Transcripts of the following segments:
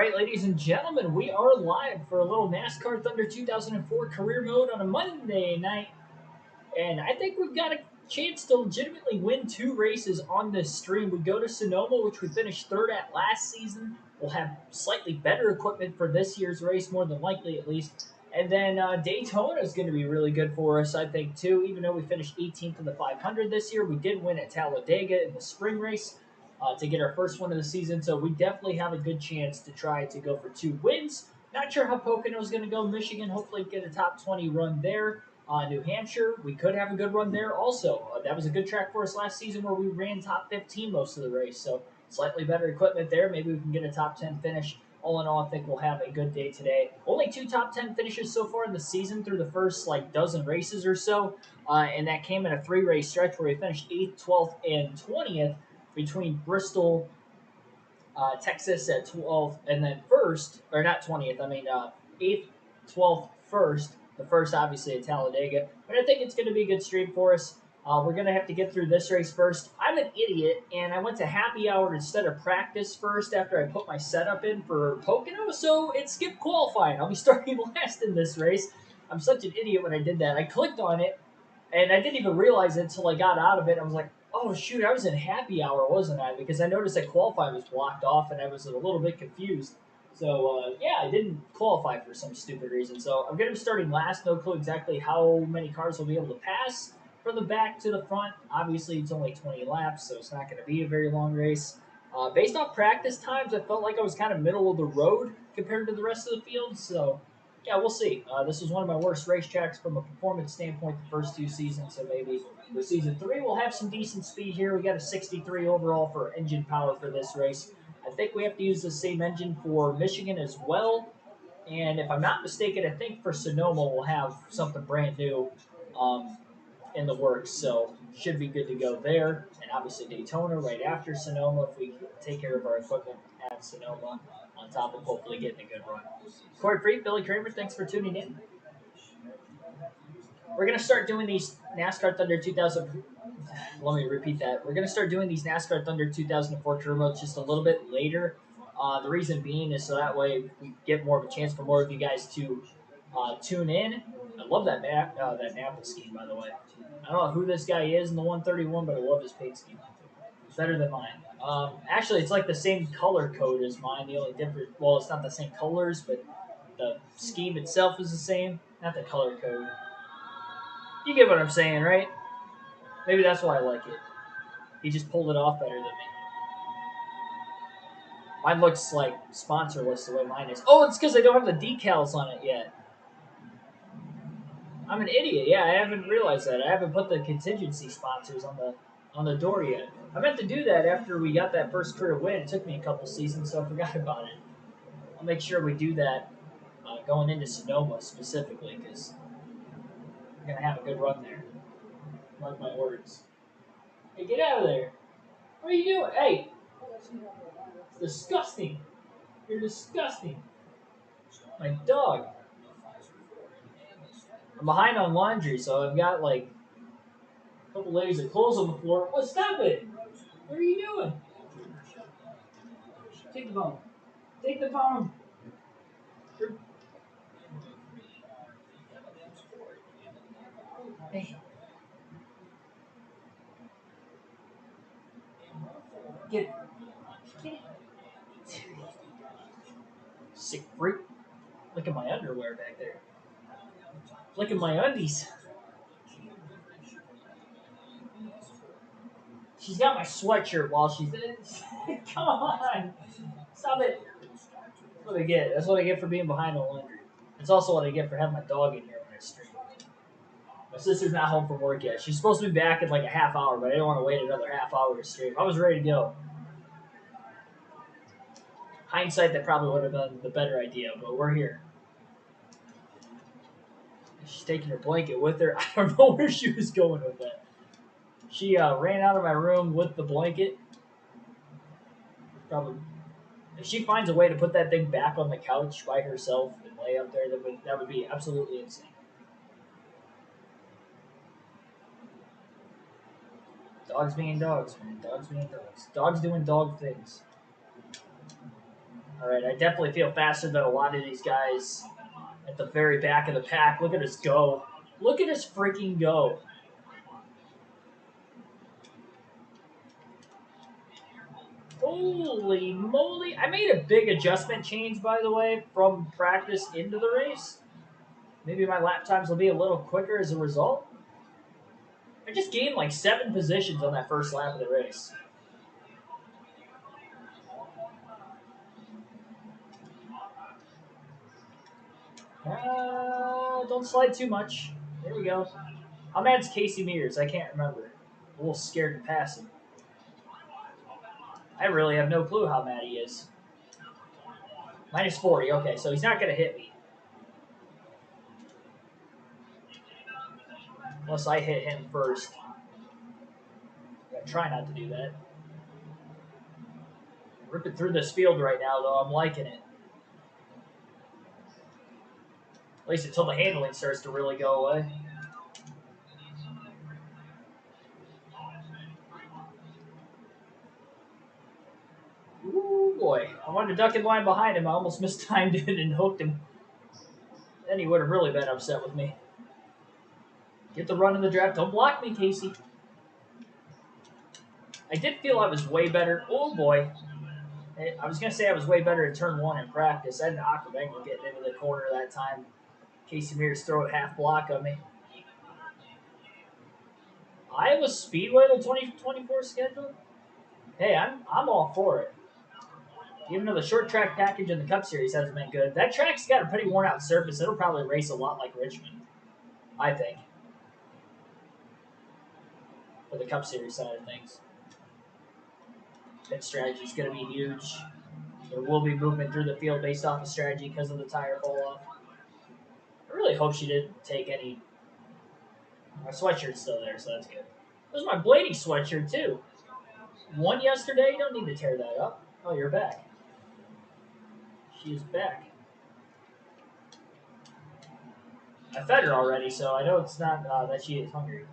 right, ladies and gentlemen, we are live for a little NASCAR Thunder 2004 career mode on a Monday night. And I think we've got a chance to legitimately win two races on this stream. We go to Sonoma, which we finished third at last season. We'll have slightly better equipment for this year's race, more than likely at least. And then Daytona is going to be really good for us, I think, too. Even though we finished 18th in the 500 this year, we did win at Talladega in the spring race to get our first one of the season. So we definitely have a good chance to try to go for two wins. Not sure how Pocono is going to go. Michigan, hopefully get a top 20 run there. New Hampshire, we could have a good run there also. That was a good track for us last season where we ran top 15 most of the race. So slightly better equipment there. Maybe we can get a top 10 finish. All in all, I think we'll have a good day today. Only two top 10 finishes so far in the season through the first dozen races or so. And that came in a three-race stretch where we finished 8th, 12th, and 20th between Bristol, Texas at 12th, and then first, or not 20th, 8th, 12th, first. The first, obviously, at Talladega. But I think it's going to be a good streak for us. We're going to have to get through this race first. I'm an idiot, and I went to happy hour instead of practice first after I put my setup in for Pocono, so it skipped qualifying. I'll be starting last in this race. I'm such an idiot when I did that. I clicked on it, and I didn't even realize it until I got out of it. I was like, oh, shoot, I was in happy hour, wasn't I? Because I noticed that qualifying was blocked off, and I was a little bit confused. So, I didn't qualify for some stupid reason. So, I'm going to be starting last. No clue exactly how many cars will be able to pass from the back to the front. Obviously, it's only 20 laps, so it's not going to be a very long race. Based off practice times, I felt like I was kind of middle of the road compared to the rest of the field. So, yeah, we'll see. This was one of my worst racetracks from a performance standpoint the first two seasons. So, maybe with season three, we'll have some decent speed here. We got a 63 overall for engine power for this race. I think we have to use the same engine for Michigan as well. And if I'm not mistaken, I think for Sonoma we'll have something brand new in the works. So should be good to go there. And obviously Daytona right after Sonoma if we take care of our equipment at Sonoma on top of hopefully getting a good run. Corey Freet, Billy Kramer, thanks for tuning in. We're going to start doing these NASCAR Thunder 2000. Let me repeat that. We're going to start doing these NASCAR Thunder 2004 career modes just a little bit later. The reason being is so that way we get more of a chance for more of you guys to tune in. I love that that Napa scheme, by the way. I don't know who this guy is in the 131, but I love his paint scheme. It's better than mine. Actually, it's like the same color code as mine. The only difference, well, it's not the same colors, but the scheme itself is the same. Not the color code. You get what I'm saying, right? Maybe that's why I like it. He just pulled it off better than me. Mine looks like sponsorless the way mine is. Oh, it's because I don't have the decals on it yet. I'm an idiot. Yeah, I haven't realized that. I haven't put the contingency sponsors on the door yet. I meant to do that after we got that first career win. It took me a couple seasons, so I forgot about it. I'll make sure we do that going into Sonoma specifically because we're going to have a good run there. Mark my words. Hey, get out of there. What are you doing? Hey! It's disgusting. You're disgusting. My dog. I'm behind on laundry, so I've got like a couple layers of clothes on the floor. Oh, stop it! What are you doing? Take the phone. Take the phone. Hey. Get it. Get it. Sick freak. Look at my underwear back there. Look at my undies. She's got my sweatshirt while she's in. Come on. Stop it. That's what I get. That's what I get for being behind on laundry. It's also what I get for having my dog in here when I stream. My sister's not home from work yet. She's supposed to be back in like a half hour, but I didn't want to wait another half hour to stream. I was ready to go. Hindsight, that probably would have been the better idea, but we're here. She's taking her blanket with her. I don't know where she was going with that. She ran out of my room with the blanket. Probably. If she finds a way to put that thing back on the couch by herself and lay up there, that would be absolutely insane. Dogs being dogs, man. Dogs being dogs. Dogs doing dog things. All right, I definitely feel faster than a lot of these guys at the very back of the pack. Look at us go. Look at us freaking go. Holy moly. I made a big adjustment change, by the way, from practice into the race. Maybe my lap times will be a little quicker as a result. I just gained like 7 positions on that first lap of the race. Don't slide too much. There we go. How mad's Casey Mears? I can't remember. A little scared to pass him. I really have no clue how mad he is. Minus 40. Okay, so he's not going to hit me. Unless I hit him first. I try not to do that. Ripping through this field right now, though. I'm liking it. At least until the handling starts to really go away. Ooh, boy. I wanted to duck in line behind him. I almost mistimed it and hooked him. Then he would have really been upset with me. Get the run in the draft. Don't block me, Casey. I did feel I was way better. Oh, boy. I was going to say I was way better in turn 1 in practice. I had an awkward angle getting into the corner that time. Casey Mears throw a half block on me. Iowa Speedway, the 2024 schedule? Hey, I'm all for it. Even though the short track package in the Cup Series hasn't been good, that track's got a pretty worn out surface. It'll probably race a lot like Richmond, I think, for the Cup Series side of things. Pit strategy is going to be huge. There will be movement through the field based off of strategy because of the tire fall off. I really hope she didn't take any. My sweatshirt's still there, so that's good. There's my Blaney sweatshirt, too. Won yesterday. You don't need to tear that up. Oh, you're back. She is back. I fed her already, so I know it's not that she is hungry.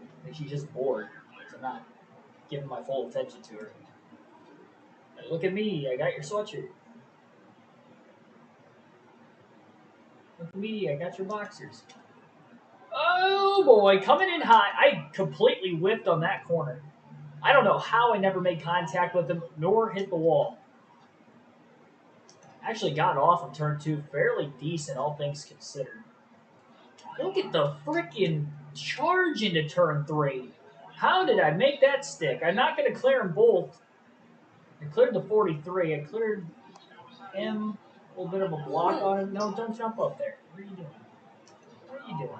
I think she's just bored. So I'm not giving my full attention to her. Hey, look at me. I got your sweatshirt. Look at me. I got your boxers. Oh, boy. Coming in high. I completely whipped on that corner. I don't know how I never made contact with him, nor hit the wall. Actually got off in turn 2 fairly decent, all things considered. Look at the freaking charge into turn 3. How did I make that stick? I'm not going to clear them both. I cleared the 43. I cleared him. A little bit of a block on him. No, don't jump up there. What are you doing? What are you doing?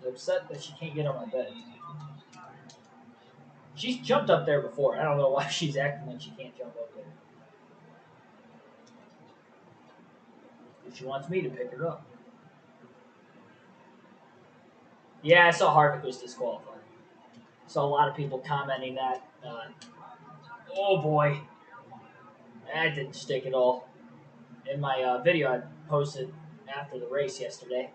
I'm upset that she can't get on my bed. She's jumped up there before. I don't know why she's acting like she can't jump up there. She wants me to pick her up. Yeah, I saw Harvick was disqualified. Saw a lot of people commenting that. Oh boy, that didn't stick at all. In my video I posted after the race yesterday,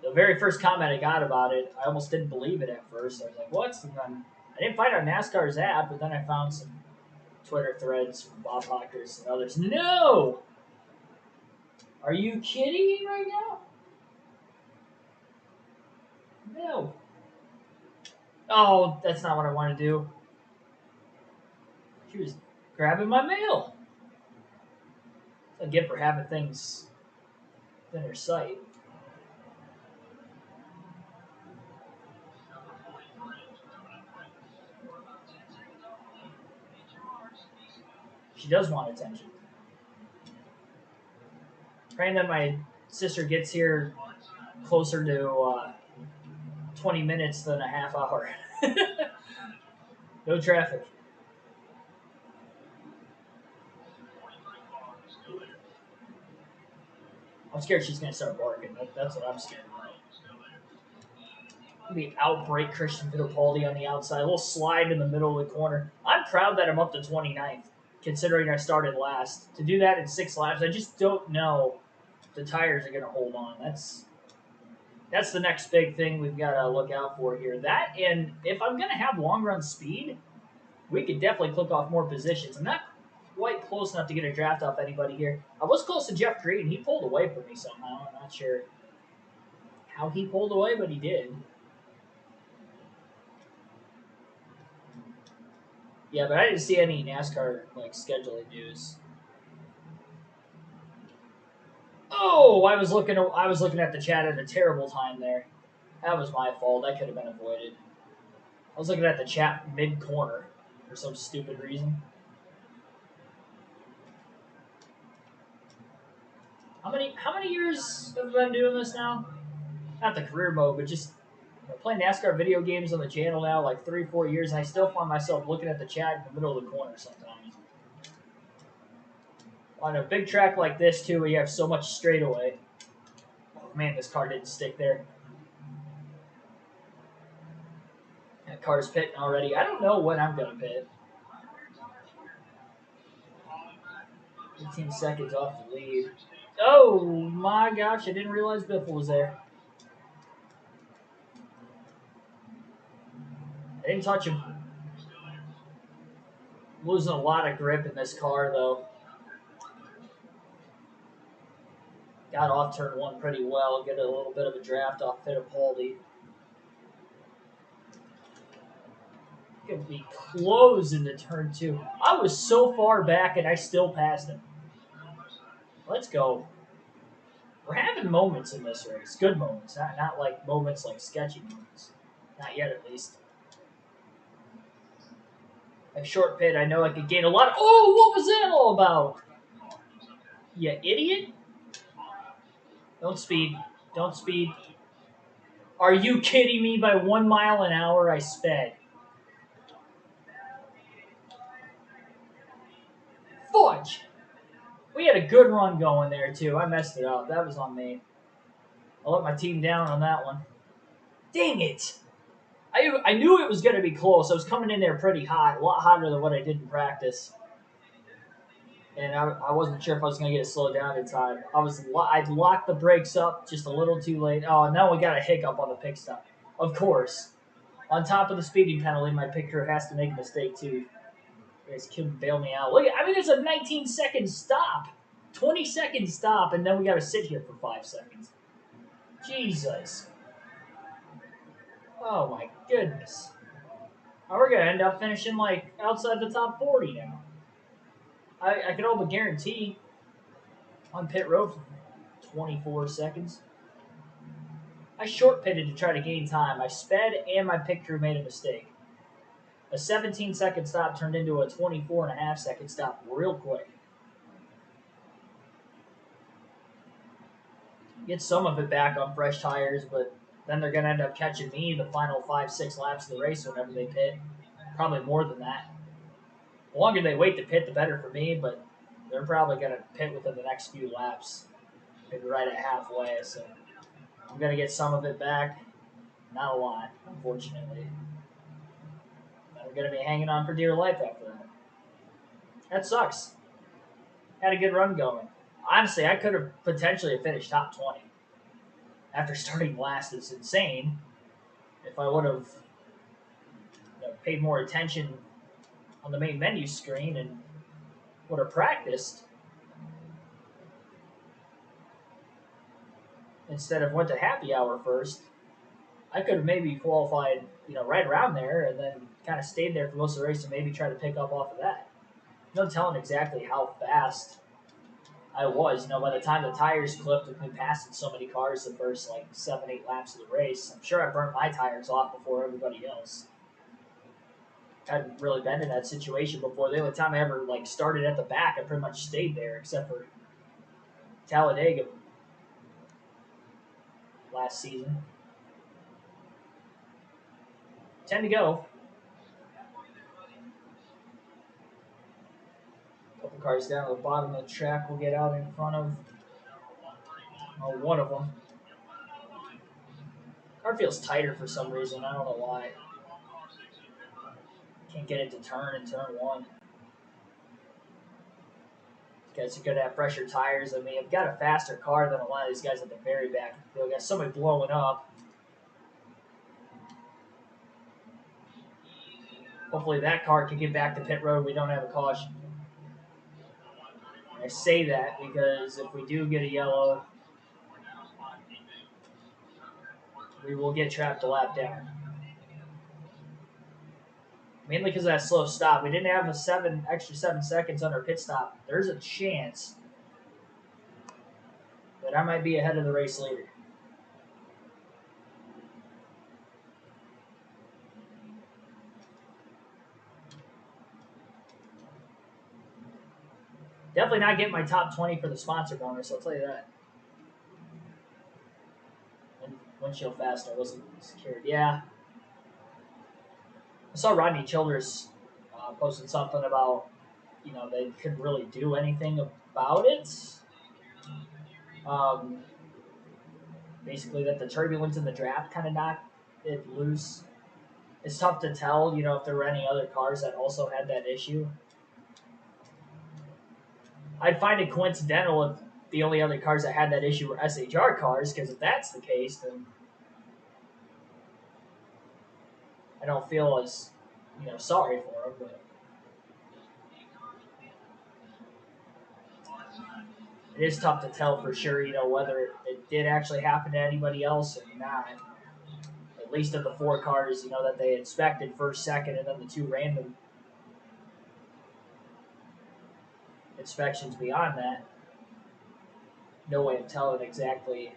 the very first comment I got about it, I almost didn't believe it at first. I was like, "What?" And then I didn't find it on NASCAR's app, but then I found some Twitter threads from Bob Hawkers and others. No! Are you kidding me right now? No. Oh, that's not what I want to do. She was grabbing my mail. I get for having things in her sight. She does want attention. Praying that my sister gets here closer to 20 minutes than a half hour. No traffic. I'm scared she's going to start barking. That's what I'm scared about. Maybe outbreak Christian Fittipaldi on the outside. A little slide in the middle of the corner. I'm proud that I'm up to 29th, considering I started last. To do that in 6 laps, I just don't know if the tires are going to hold on. That's That's the next big thing we've got to look out for here. That, and if I'm going to have long run speed, we could definitely click off more positions. I'm not quite close enough to get a draft off anybody here. I was close to Jeff Green. He pulled away from me somehow. I'm not sure how he pulled away, but he did. Yeah, but I didn't see any NASCAR like scheduling news. Oh, I was looking at the chat at a terrible time there. That was my fault. That could have been avoided. I was looking at the chat mid corner for some stupid reason. How many years have we been doing this now? Not the career mode, but just playing NASCAR video games on the channel now, like 3-4 years, and I still find myself looking at the chat in the middle of the corner sometimes. On a big track like this too, where you have so much straightaway. Oh man, this car didn't stick there. That car's pitting already. I don't know when I'm gonna pit. 15 seconds off the lead. Oh my gosh, I didn't realize Biffle was there. I didn't touch him. I'm losing a lot of grip in this car though. Got off turn one pretty well. Get a little bit of a draft off Fittipaldi. Could be close into turn two. I was so far back and I still passed him. Let's go. We're having moments in this race. Good moments. Not like moments like sketchy moments. Not yet, at least. A short pit, I know I could gain a lot of... Oh, what was that all about? You idiot. Don't speed. Don't speed. Are you kidding me? By 1 mile an hour, I sped. Fudge! We had a good run going there, too. I messed it up. That was on me. I let my team down on that one. Dang it! I knew it was going to be close. I was coming in there pretty hot, a lot hotter than what I did in practice. And I wasn't sure if I was going to get it slowed down in time. I'd locked the brakes up just a little too late. Oh, now we got a hiccup on the pit stop. Of course. On top of the speeding penalty, my pit crew has to make a mistake, too. You guys can bail me out. Look, I mean, there's a 19-second stop. 20-second stop, and then we got to sit here for 5 seconds. Jesus. Oh, my goodness. We're going to end up finishing, like, outside the top 40 now. I can all but guarantee on pit road for 24 seconds. I short pitted to try to gain time. I sped and my pit crew made a mistake. A 17-second stop turned into a 24.5-second stop real quick. Get some of it back on fresh tires, but then they're going to end up catching me the final 5-6 laps of the race whenever they pit. Probably more than that. The longer they wait to pit, the better for me, but they're probably going to pit within the next few laps. Maybe right at halfway, so I'm going to get some of it back. Not a lot, unfortunately. I'm going to be hanging on for dear life after that. That sucks. Had a good run going. Honestly, I could have potentially finished top 20. After starting last, it's insane. If I would have paid more attention on the main menu screen and would have practiced instead of went to happy hour first, I could have maybe qualified, right around there and then kind of stayed there for most of the race and maybe try to pick up off of that. No telling exactly how fast I was. By the time the tires clipped with me passing so many cars the first 7-8 laps of the race, I'm sure I burnt my tires off before everybody else. I hadn't really been in that situation before. The only time I ever started at the back, I pretty much stayed there, except for Talladega last season. 10 to go. Couple cars down at the bottom of the track. We'll get out in front of one of them. Car feels tighter for some reason. I don't know why. Can't get it to turn in turn one. guys are going to have fresher tires. I mean, I've got a faster car than a lot of these guys at the very back. They've got somebody blowing up. Hopefully that car can get back to pit road. We don't have a caution. I say that because if we do get a yellow, we will get trapped a lap down. Mainly because of that slow stop. We didn't have a extra 7 seconds on our pit stop. There's a chance that I might be ahead of the race leader. Definitely not getting my top 20 for the sponsor bonus, I'll tell you that. And windshield fastener wasn't secured. Yeah. I saw Rodney Childers posted something about, they couldn't really do anything about it. Basically, that the turbulence in the draft kind of knocked it loose. It's tough to tell, if there were any other cars that also had that issue. I'd find it coincidental if the only other cars that had that issue were SHR cars, because if that's the case, then I don't feel as, sorry for them. But it is tough to tell for sure, whether it did actually happen to anybody else or not. At least of the 4 cars, that they inspected first, second, and then the 2 random inspections beyond that. No way of telling exactly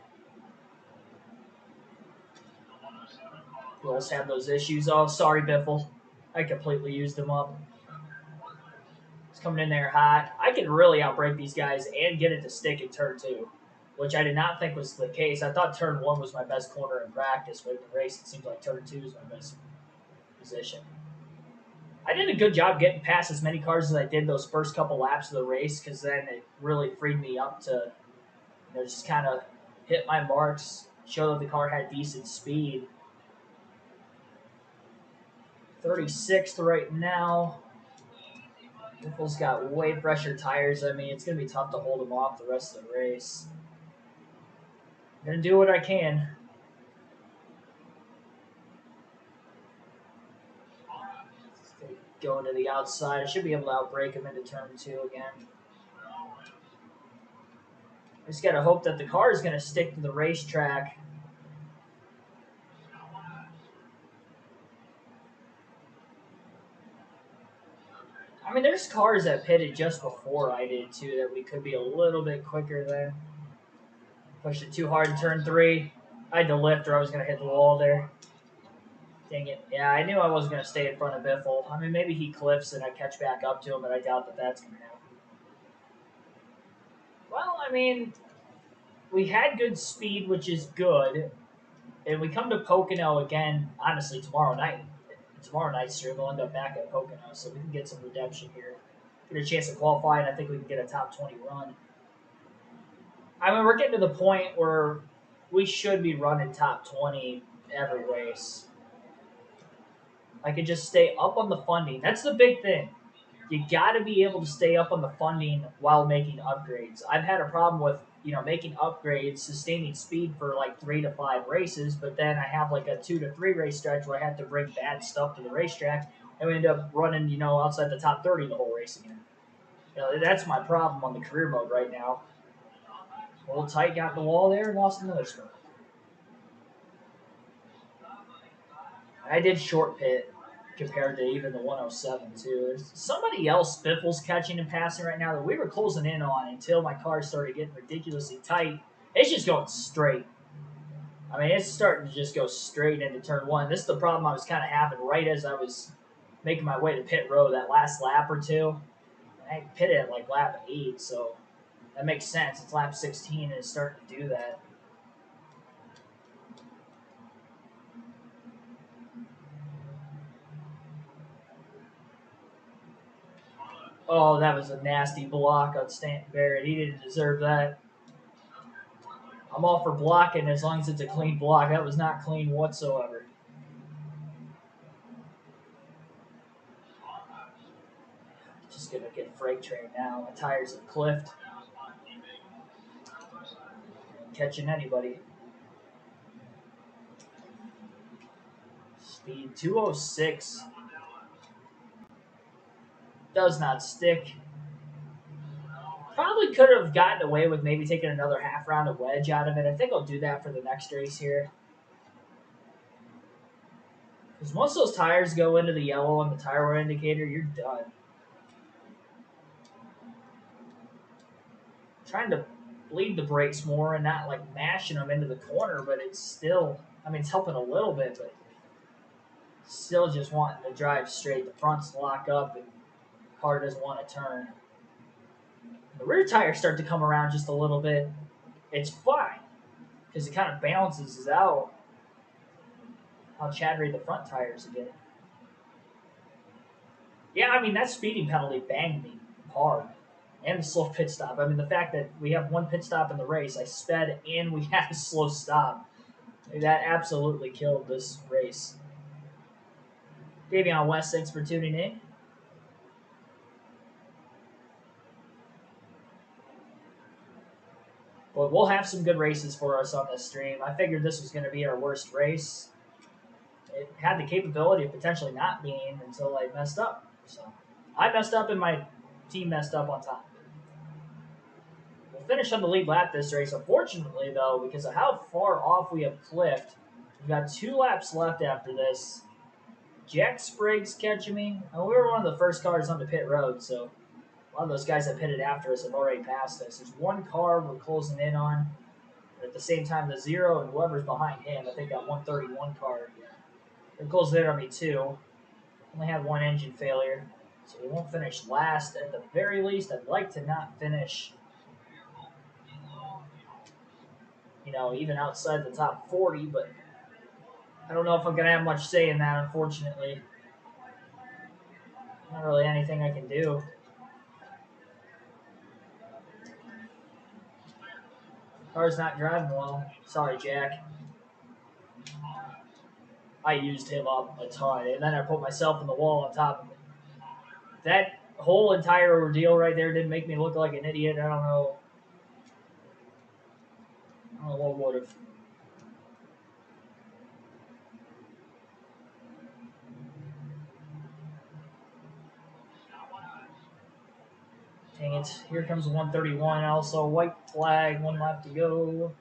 who else had those issues. Oh, sorry, Biffle. I completely used him up. He's coming in there hot. I can really outbrake these guys and get it to stick in turn 2, which I did not think was the case. I thought turn 1 was my best corner in practice, but in the race, it seems like turn 2 is my best position. I did a good job getting past as many cars as I did those first couple laps of the race, because then it really freed me up to just kind of hit my marks, show that the car had decent speed. 36th right now. Biffle's got way fresher tires. I mean, it's going to be tough to hold him off the rest of the race. I'm going to do what I can. Going to the outside. I should be able to outbrake him into turn 2 again. I just got to hope that the car is going to stick to the racetrack. I mean, there's cars that pitted just before I did, too, that we could be a little bit quicker than. Pushed it too hard in turn 3. I had to lift or I was going to hit the wall there. Dang it. Yeah, I knew I wasn't going to stay in front of Biffle. I mean, maybe he cliffs and I catch back up to him, but I doubt that that's going to happen. Well, I mean, we had good speed, which is good. And we come to Pocono again, honestly, tomorrow night. Tomorrow night's stream, we'll end up back at Pocono, so we can get some redemption here. Get a chance to qualify, and I think we can get a top 20 run. I mean, we're getting to the point where we should be running top 20 every race. I could just stay up on the funding. That's the big thing. You got to be able to stay up on the funding while making upgrades. I've had a problem with, making upgrades, sustaining speed for like 3 to 5 races, but then I have like a 2 to 3 race stretch where I have to bring bad stuff to the racetrack, and we end up running, outside the top 30 the whole race again. That's my problem on the career mode right now. A little tight, got the wall there, and lost another spot. I did short pit compared to even the 107 too. There's somebody else Biffle's catching and passing right now that we were closing in on until my car started getting ridiculously tight. It's just going straight. I mean, it's starting to just go straight into turn 1. This is the problem I was kind of having right as I was making my way to pit road that last lap or two. I pitted at like lap 8, so that makes sense. It's lap 16 and it's starting to do that. Oh, that was a nasty block on Stanton Barrett. He didn't deserve that. I'm all for blocking as long as it's a clean block. That was not clean whatsoever. Just going to get freight train now. My tires have cliffed. Catching anybody. Speed 206. Does not stick. Probably could have gotten away with maybe taking another half round of wedge out of it. I think I'll do that for the next race here. Because once those tires go into the yellow on the tire wear indicator, you're done. Trying to bleed the brakes more and not like mashing them into the corner, but it's still, I mean, it's helping a little bit, but still just wanting to drive straight. The fronts lock up and the car doesn't want to turn. The rear tires start to come around just a little bit. It's fine because it kind of balances out how chattery the front tires again. Yeah, I mean, that speeding penalty banged me hard. And the slow pit stop. I mean, the fact that we have one pit stop in the race, I sped and we had a slow stop. That absolutely killed this race. Davion West, thanks for tuning in. But we'll have some good races for us on this stream. I figured this was going to be our worst race. It had the capability of potentially not being until I messed up. So I messed up and my team messed up on top. We'll finish on the lead lap this race. Unfortunately, though, because of how far off we have clipped, we've got 2 laps left after this. Jack Sprague's catching me. We were one of the first cars on the pit road, so a lot of those guys that pitted after us have already passed us. There's one car we're closing in on. But at the same time, the 0 and whoever's behind him, I think that 131 car, they're closing in on me too. Only had one engine failure, so we won't finish last. At the very least, I'd like to not finish, even outside the top 40, but I don't know if I'm going to have much say in that, unfortunately. Not really anything I can do. Car's not driving well. Sorry, Jack. I used him up a ton, and then I put myself in the wall on top of it. That whole entire ordeal right there didn't make me look like an idiot. I don't know what would have. Dang it. Here comes 131. Also, white flag. 1 lap to go.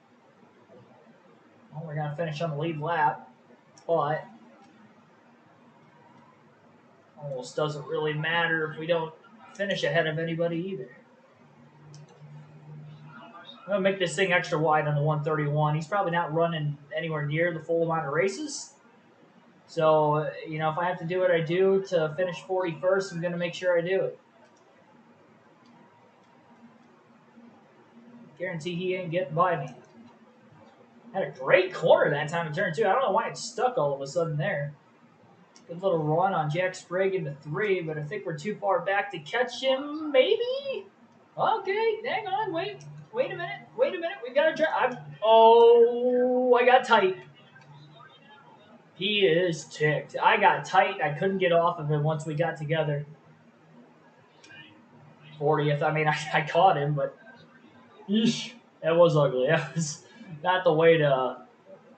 Well, we're going to finish on the lead lap. But almost doesn't really matter if we don't finish ahead of anybody either. I'm going to make this thing extra wide on the 131. He's probably not running anywhere near the full amount of races. So, if I have to do what I do to finish 41st, I'm going to make sure I do it. Guarantee he ain't getting by me. Had a great corner that time in turn 2. I don't know why it stuck all of a sudden there. Good little run on Jack Sprague into 3, but I think we're too far back to catch him, maybe? Okay, hang on, wait a minute, we've got to drive. I got tight. He is ticked. I got tight, I couldn't get off of him once we got together. 40th, I mean, I caught him, but eesh, that was ugly. That was not the way to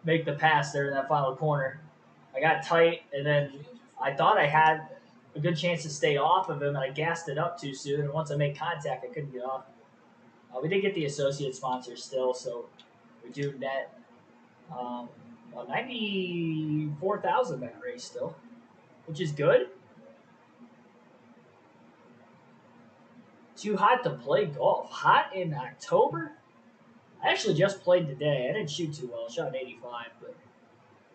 make the pass there in that final corner. I got tight, and then I thought I had a good chance to stay off of him, and I gassed it up too soon, and once I made contact, I couldn't get off. We did get the associate sponsor still, so we do net 94,000 that race still, which is good. Too hot to play golf. Hot in October? I actually just played today. I didn't shoot too well. I shot an 85, but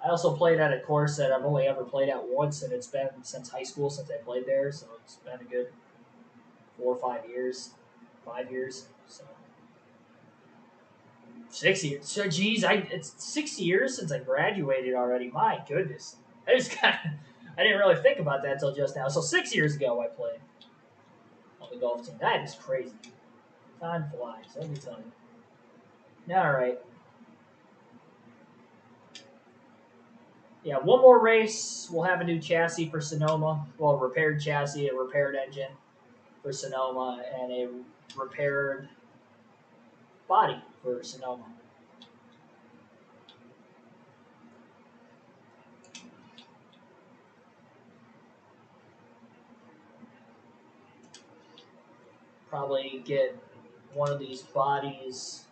I also played at a course that I've only ever played at once, and it's been since high school since I played there, so it's been a good 4 or 5 years. 5 years, so 6 years. So, geez, it's 6 years since I graduated already. My goodness. I didn't really think about that until just now. So 6 years ago I played on the golf team. That is crazy. Time flies, let me tell you. All right. Yeah, one more race. We'll have a new chassis for Sonoma. Well, a repaired chassis, a repaired engine. for Sonoma and a repaired body for Sonoma. Probably get one of these bodies.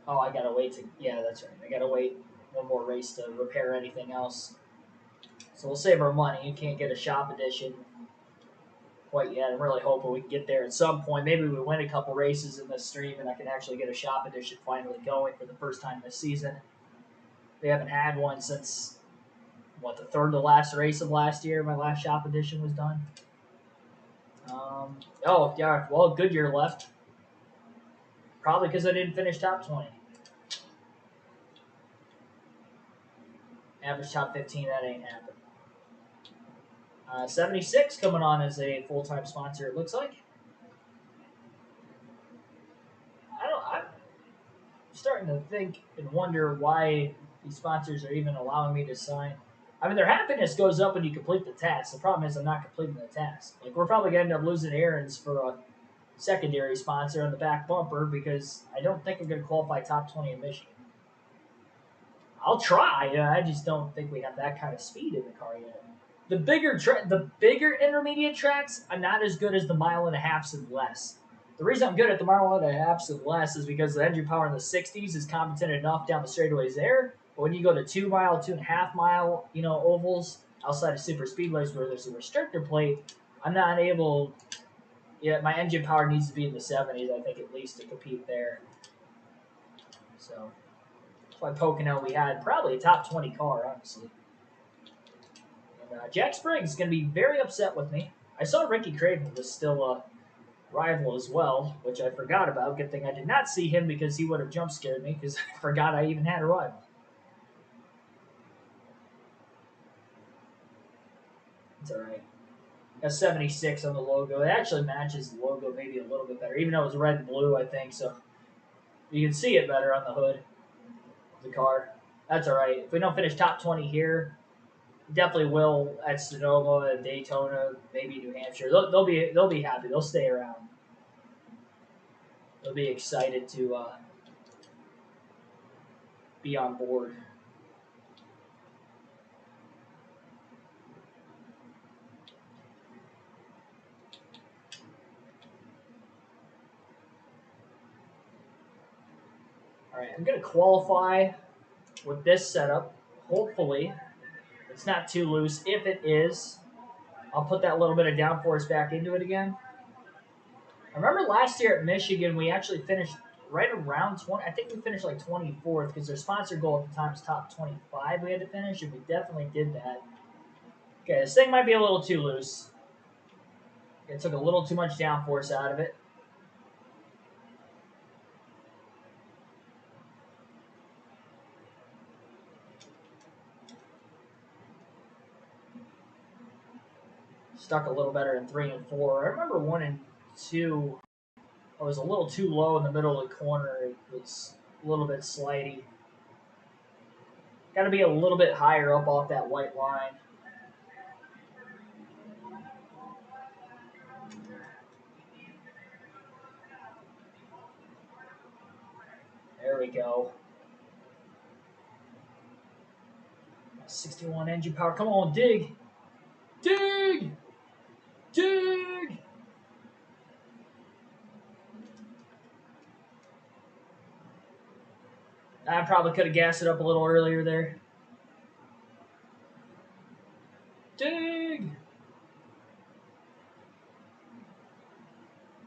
Oh, I gotta wait to. Yeah, that's right. I gotta wait one more race to repair anything else. So we'll save our money. You can't get a shop edition quite yet. I'm really hoping we can get there at some point. Maybe we win a couple races in this stream and I can actually get a shop edition finally going for the first time this season. We haven't had one since, what, the third to last race of last year. My last shop edition was done. Oh, yeah. Well, Goodyear left. Probably because I didn't finish top 20. Average top 15, that ain't happening. 76 coming on as a full-time sponsor, it looks like. I'm starting to think and wonder why these sponsors are even allowing me to sign. I mean, their happiness goes up when you complete the task. The problem is I'm not completing the task. Like, we're probably going to end up losing Aaron's for a secondary sponsor on the back bumper because I don't think I'm going to qualify top 20 in Michigan. I'll try. I just don't think we have that kind of speed in the car yet. The bigger intermediate tracks, I'm not as good as the mile and a halfs and less. The reason I'm good at the mile and a halfs and less is because the engine power in the 60s is competent enough down the straightaways there. But when you go to 2 mile, 2.5 mile, ovals outside of super speedways where there's a restrictor plate, I'm not able. Yeah, my engine power needs to be in the 70s, I think, at least to compete there. So that's why Pocono we had probably a top 20 car, honestly. Jack Spriggs is going to be very upset with me. I saw Ricky Craven was still a rival as well, which I forgot about. Good thing I did not see him because he would have jump scared me because I forgot I even had a rival. It's all right. Got 76 on the logo. It actually matches the logo maybe a little bit better, even though it's red and blue, I think. So you can see it better on the hood of the car. That's all right. If we don't finish top 20 here, definitely will at Sonoma and Daytona, maybe New Hampshire. They'll be happy. They'll stay around. They'll be excited to be on board. All right, I'm gonna qualify with this setup. Hopefully, it's not too loose. If it is, I'll put that little bit of downforce back into it again. I remember last year at Michigan, we actually finished right around 20. I think we finished like 24th because their sponsor goal at the time was top 25 we had to finish, and we definitely did that. Okay, this thing might be a little too loose. It took a little too much downforce out of it. Stuck a little better in 3 and 4. I remember 1 and 2. I was a little too low in the middle of the corner. It was a little bit slidey. Got to be a little bit higher up off that white line. There we go. 61 engine power. Come on, dig. Dig! Dig! I probably could have gassed it up a little earlier there. Dig!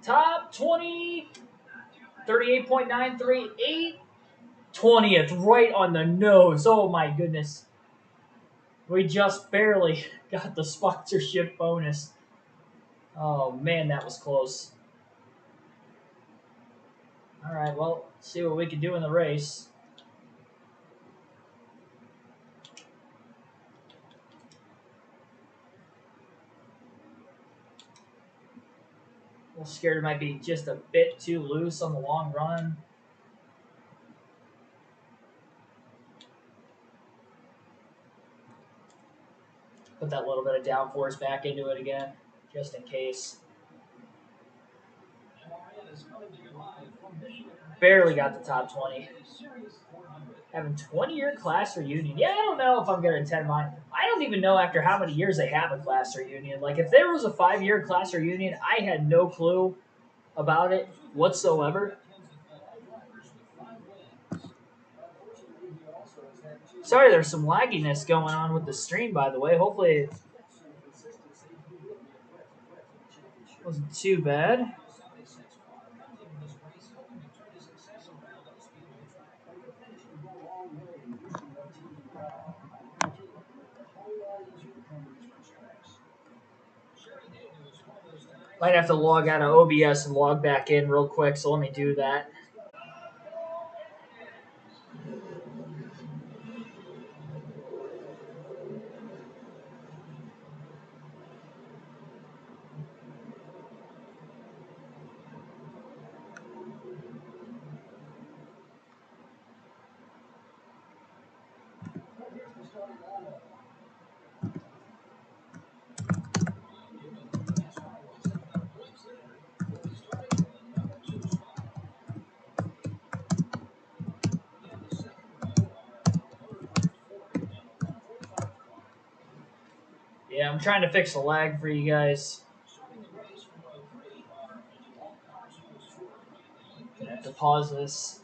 Top 20. 38.938. 20th, right on the nose. Oh my goodness. We just barely got the sponsorship bonus. Oh man, that was close. All right, well, see what we can do in the race. A little scared it might be just a bit too loose on the long run. Put that little bit of downforce back into it again, just in case. Barely got the top 20. Having 20-year class reunion. Yeah, I don't know if I'm going to attend mine. I don't even know after how many years they have a class reunion. Like, if there was a 5-year class reunion, I had no clue about it whatsoever. Sorry, there's some lagginess going on with the stream, by the way. Hopefully it wasn't too bad. Might have to log out of OBS and log back in real quick, so let me do that. Yeah, I'm trying to fix the lag for you guys. Gonna have to pause this.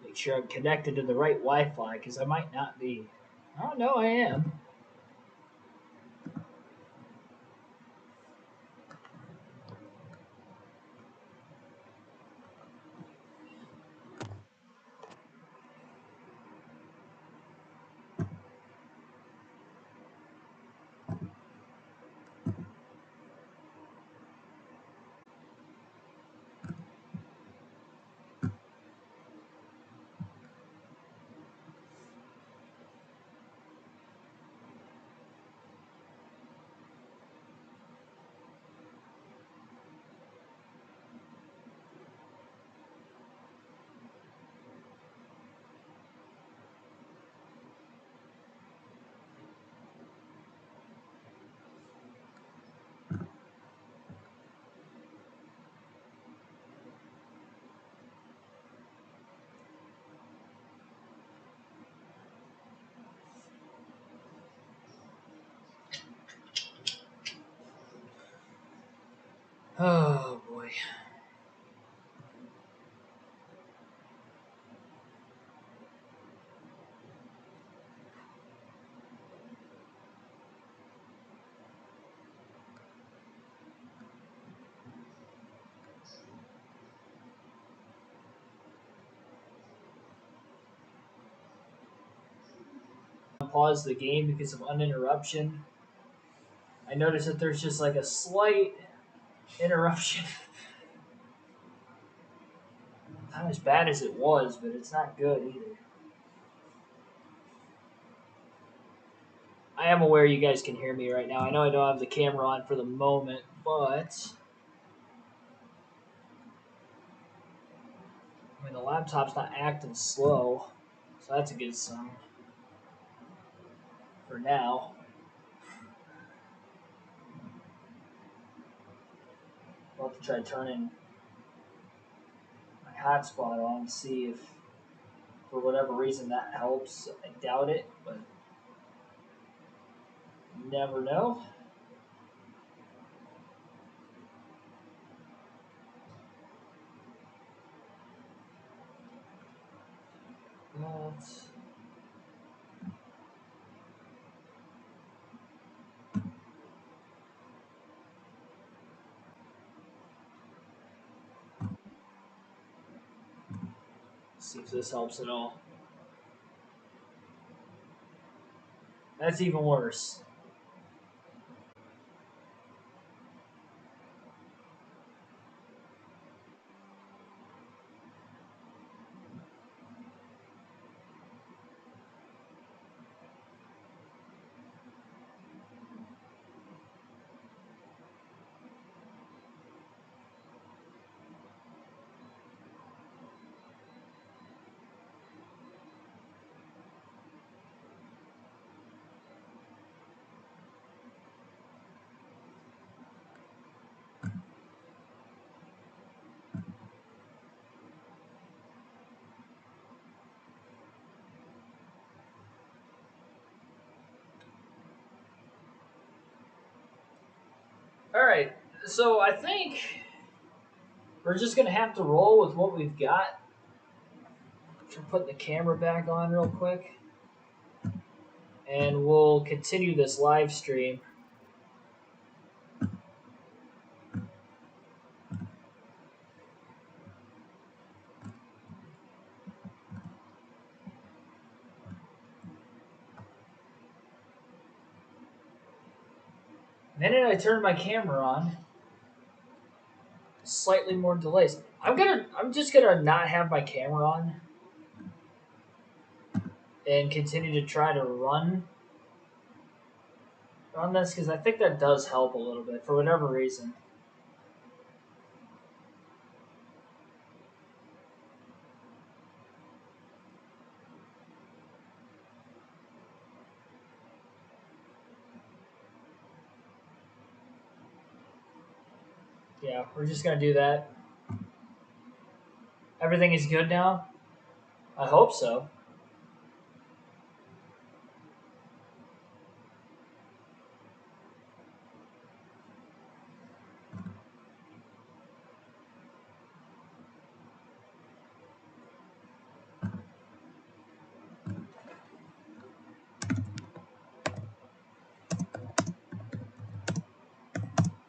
Make sure I'm connected to the right Wi-Fi, because I might not be. Oh, no, I am. Oh, boy. Pause the game because of uninterruption. I noticed that there's just like a slight interruption. Not as bad as it was, but it's not good either. I am aware you guys can hear me right now. I know I don't have the camera on for the moment, but I mean the laptop's not acting slow, so that's a good sign for now. I'll have to try turning my hotspot on and see if for whatever reason that helps. I doubt it, but you never know. Let's see if this helps at all. That's even worse. All right, so I think we're just gonna have to roll with what we've got. I'm putting the camera back on real quick, and we'll continue this live stream. The minute I turn my camera on, slightly more delays. I'm just gonna not have my camera on and continue to try to run this because I think that does help a little bit for whatever reason. Yeah, we're just gonna do that. Everything is good now. I hope so.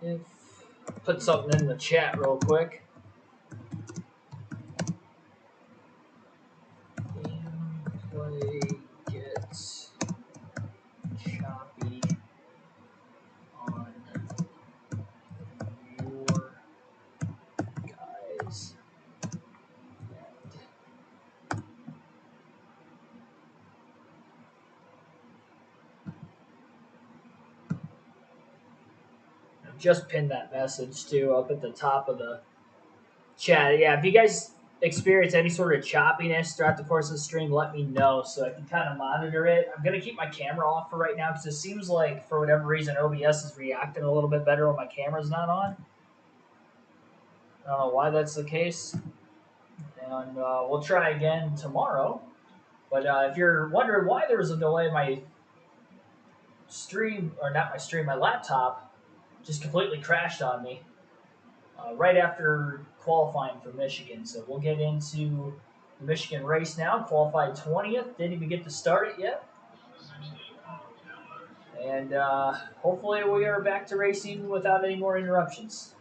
If put something in the chat real quick. Gameplay gets choppy on your guys. I've just pinned that message too up at the top of the chat. Yeah, if you guys experience any sort of choppiness throughout the course of the stream, let me know so I can kind of monitor it. I'm going to keep my camera off for right now because it seems like for whatever reason OBS is reacting a little bit better when my camera's not on. I don't know why that's the case. And we'll try again tomorrow. But if you're wondering why there was a delay, my stream, or not my stream, my laptop just completely crashed on me right after qualifying for Michigan. So we'll get into the Michigan race now. Qualified 20th. Didn't even get to start it yet. And hopefully we are back to racing without any more interruptions.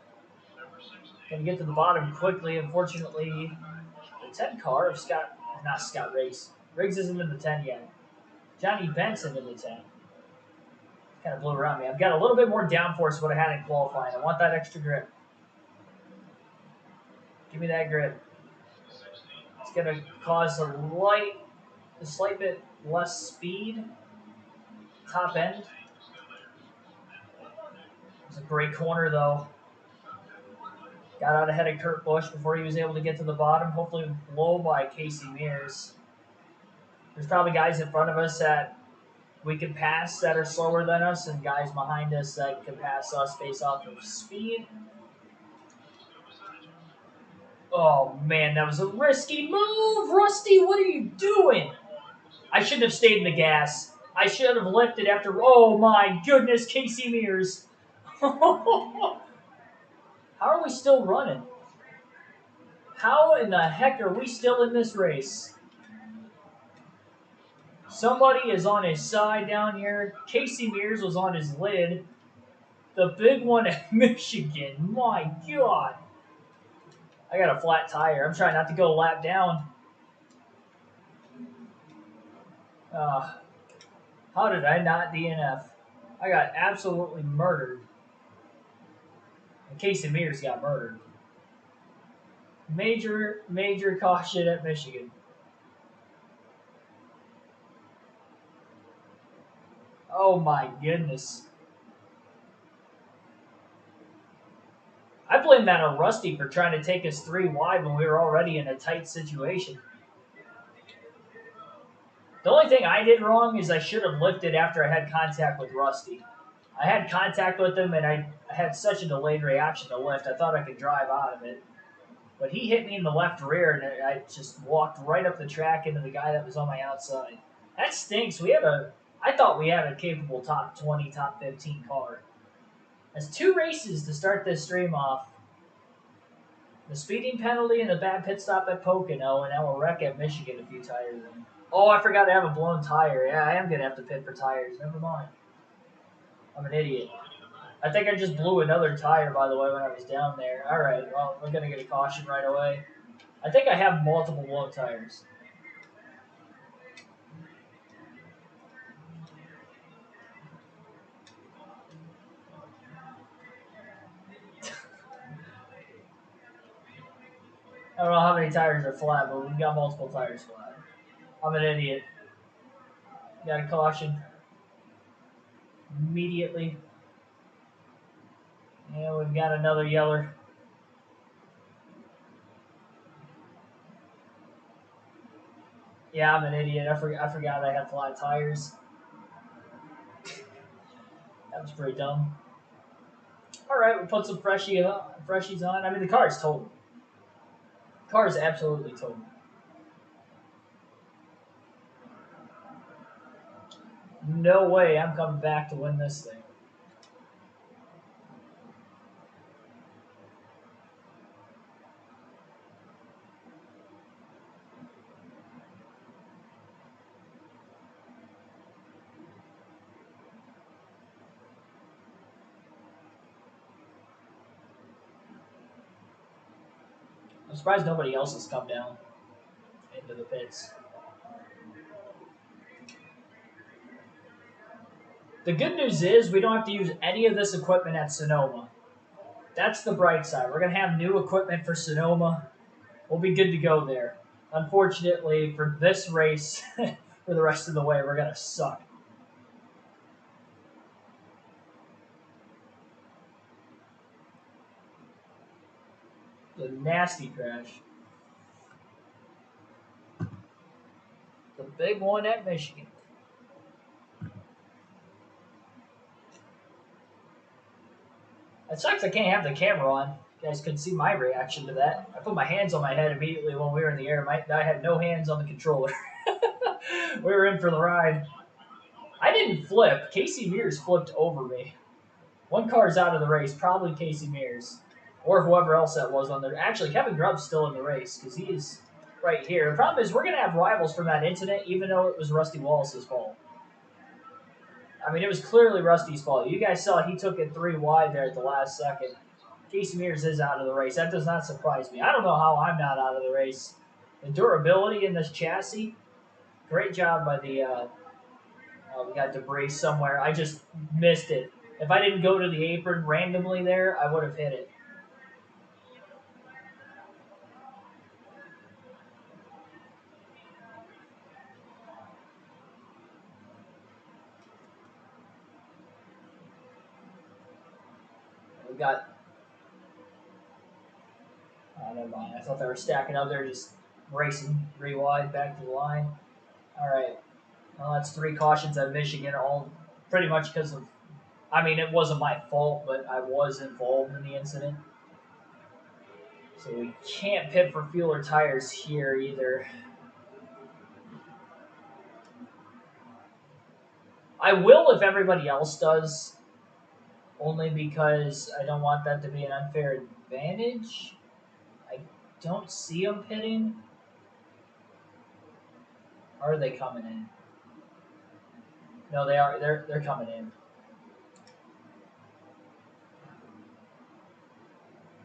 Going to get to the bottom quickly. Unfortunately, the 10 car of Scott Riggs isn't in the 10 yet. Johnny Benson in the 10. Kind of blew around me. I've got a little bit more downforce than what I had in qualifying. I want that extra grip. Give me that grip. It's going to cause a slight bit less speed. Top end. It's a great corner, though. Got out ahead of Kurt Busch before he was able to get to the bottom. Hopefully blow by Casey Mears. There's probably guys in front of us that we can pass that are slower than us and guys behind us that can pass us based off of speed. Oh, man, that was a risky move. Rusty, what are you doing? I shouldn't have stayed in the gas. I should have lifted after. Oh, my goodness, Casey Mears. How are we still running? How in the heck are we still in this race? Somebody is on his side down here. Casey Mears was on his lid. The big one at Michigan. My God. I got a flat tire. I'm trying not to go a lap down. How did I not DNF? I got absolutely murdered. And Casey Mears got murdered. Major caution at Michigan. Oh my goodness. I blame that on Rusty for trying to take us 3 wide when we were already in a tight situation. The only thing I did wrong is I should have lifted after I had contact with Rusty. I had contact with him, and I had such a delayed reaction to lift. I thought I could drive out of it. But he hit me in the left rear, and I just walked right up the track into the guy that was on my outside. That stinks. I thought we had a capable top 20, top 15 car. That's 2 races to start this stream off. The speeding penalty and a bad pit stop at Pocono, and now a wreck at Michigan a few tires in. Oh, I forgot to have a blown tire. Yeah, I am going to have to pit for tires. Never mind. I'm an idiot. I think I just blew another tire, by the way, when I was down there. All right, well, we're going to get a caution right away. I think I have multiple blown tires. I don't know how many tires are flat, but we've got multiple tires flat. I'm an idiot. Got a caution. Immediately. And we've got another yeller. Yeah, I'm an idiot. I forgot I had flat tires. That was pretty dumb. All right, we put some freshies on. I mean, the car is totaled. The car is absolutely totaled. No way I'm coming back to win this thing. I'm surprised nobody else has come down into the pits. The good news is we don't have to use any of this equipment at Sonoma. That's the bright side. We're going to have new equipment for Sonoma. We'll be good to go there. Unfortunately, for this race, for the rest of the way, we're going to suck. The nasty crash. The big one at Michigan. It sucks I can't have the camera on. You guys could see my reaction to that. I put my hands on my head immediately when we were in the air. I had no hands on the controller. We were in for the ride. I didn't flip. Casey Mears flipped over me. One car's out of the race, probably Casey Mears. Or whoever else that was on there. Actually, Kevin Grubb's still in the race because he is right here. The problem is we're going to have rivals from that incident, even though it was Rusty Wallace's fault. I mean, it was clearly Rusty's fault. You guys saw he took it 3 wide there at the last second. Casey Mears is out of the race. That does not surprise me. I don't know how I'm not out of the race. The durability in this chassis, great job by the we got debris somewhere. I just missed it. If I didn't go to the apron randomly there, I would have hit it. We got... Oh, never mind. I thought they were stacking up there, just racing 3 wide back to the line. All right. Well, that's 3 cautions at Michigan, all pretty much because of... I mean, it wasn't my fault, but I was involved in the incident. So we can't pit for fuel or tires here either. I will if everybody else does, only because I don't want that to be an unfair advantage. I don't see them pitting. Or are they coming in? No, they are. They're coming in.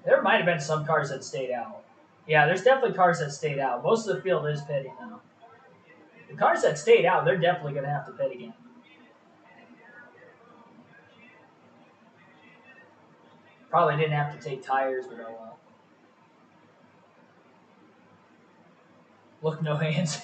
There might have been some cars that stayed out. Yeah, there's definitely cars that stayed out. Most of the field is pitting now. The cars that stayed out, they're definitely going to have to pit again. Probably didn't have to take tires, but oh well. Look, no hands.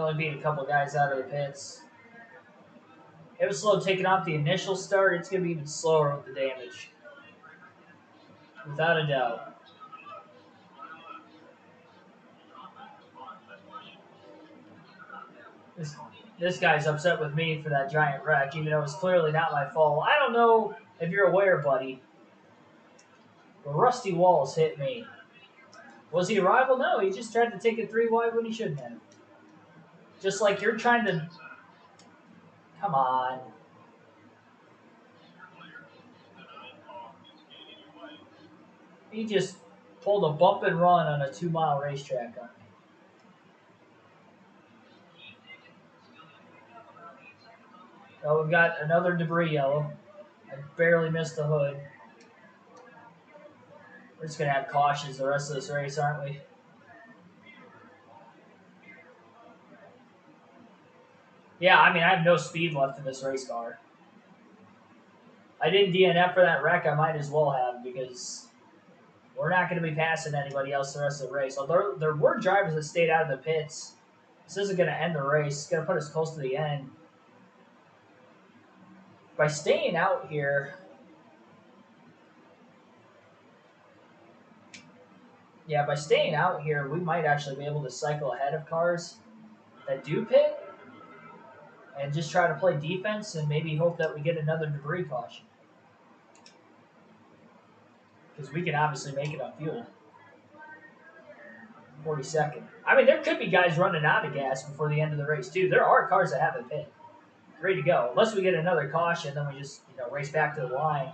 only beat a couple guys out of the pits. It was slow taking off the initial start. It's going to be even slower with the damage. Without a doubt. This guy's upset with me for that giant wreck, even though it's clearly not my fault. I don't know if you're aware, buddy. The Rusty Walls hit me. Was he a rival? No, he just tried to take it 3 wide when he shouldn't have. Just like you're trying to... Come on. He just pulled a bump and run on a 2-mile racetrack on me. Oh, we've got another debris yellow. I barely missed the hood. We're just going to have cautions the rest of this race, aren't we? Yeah, I mean, I have no speed left in this race car. I didn't DNF for that wreck. I might as well have, because we're not going to be passing anybody else the rest of the race. Although there were drivers that stayed out of the pits. This isn't going to end the race. It's going to put us close to the end. By staying out here... Yeah, by staying out here, we might actually be able to cycle ahead of cars that do pit and just try to play defense and maybe hope that we get another debris caution. Because we can obviously make it on fuel. 42nd. I mean, there could be guys running out of gas before the end of the race, too. There are cars that haven't pit. Ready to go. Unless we get another caution, then we just race back to the line.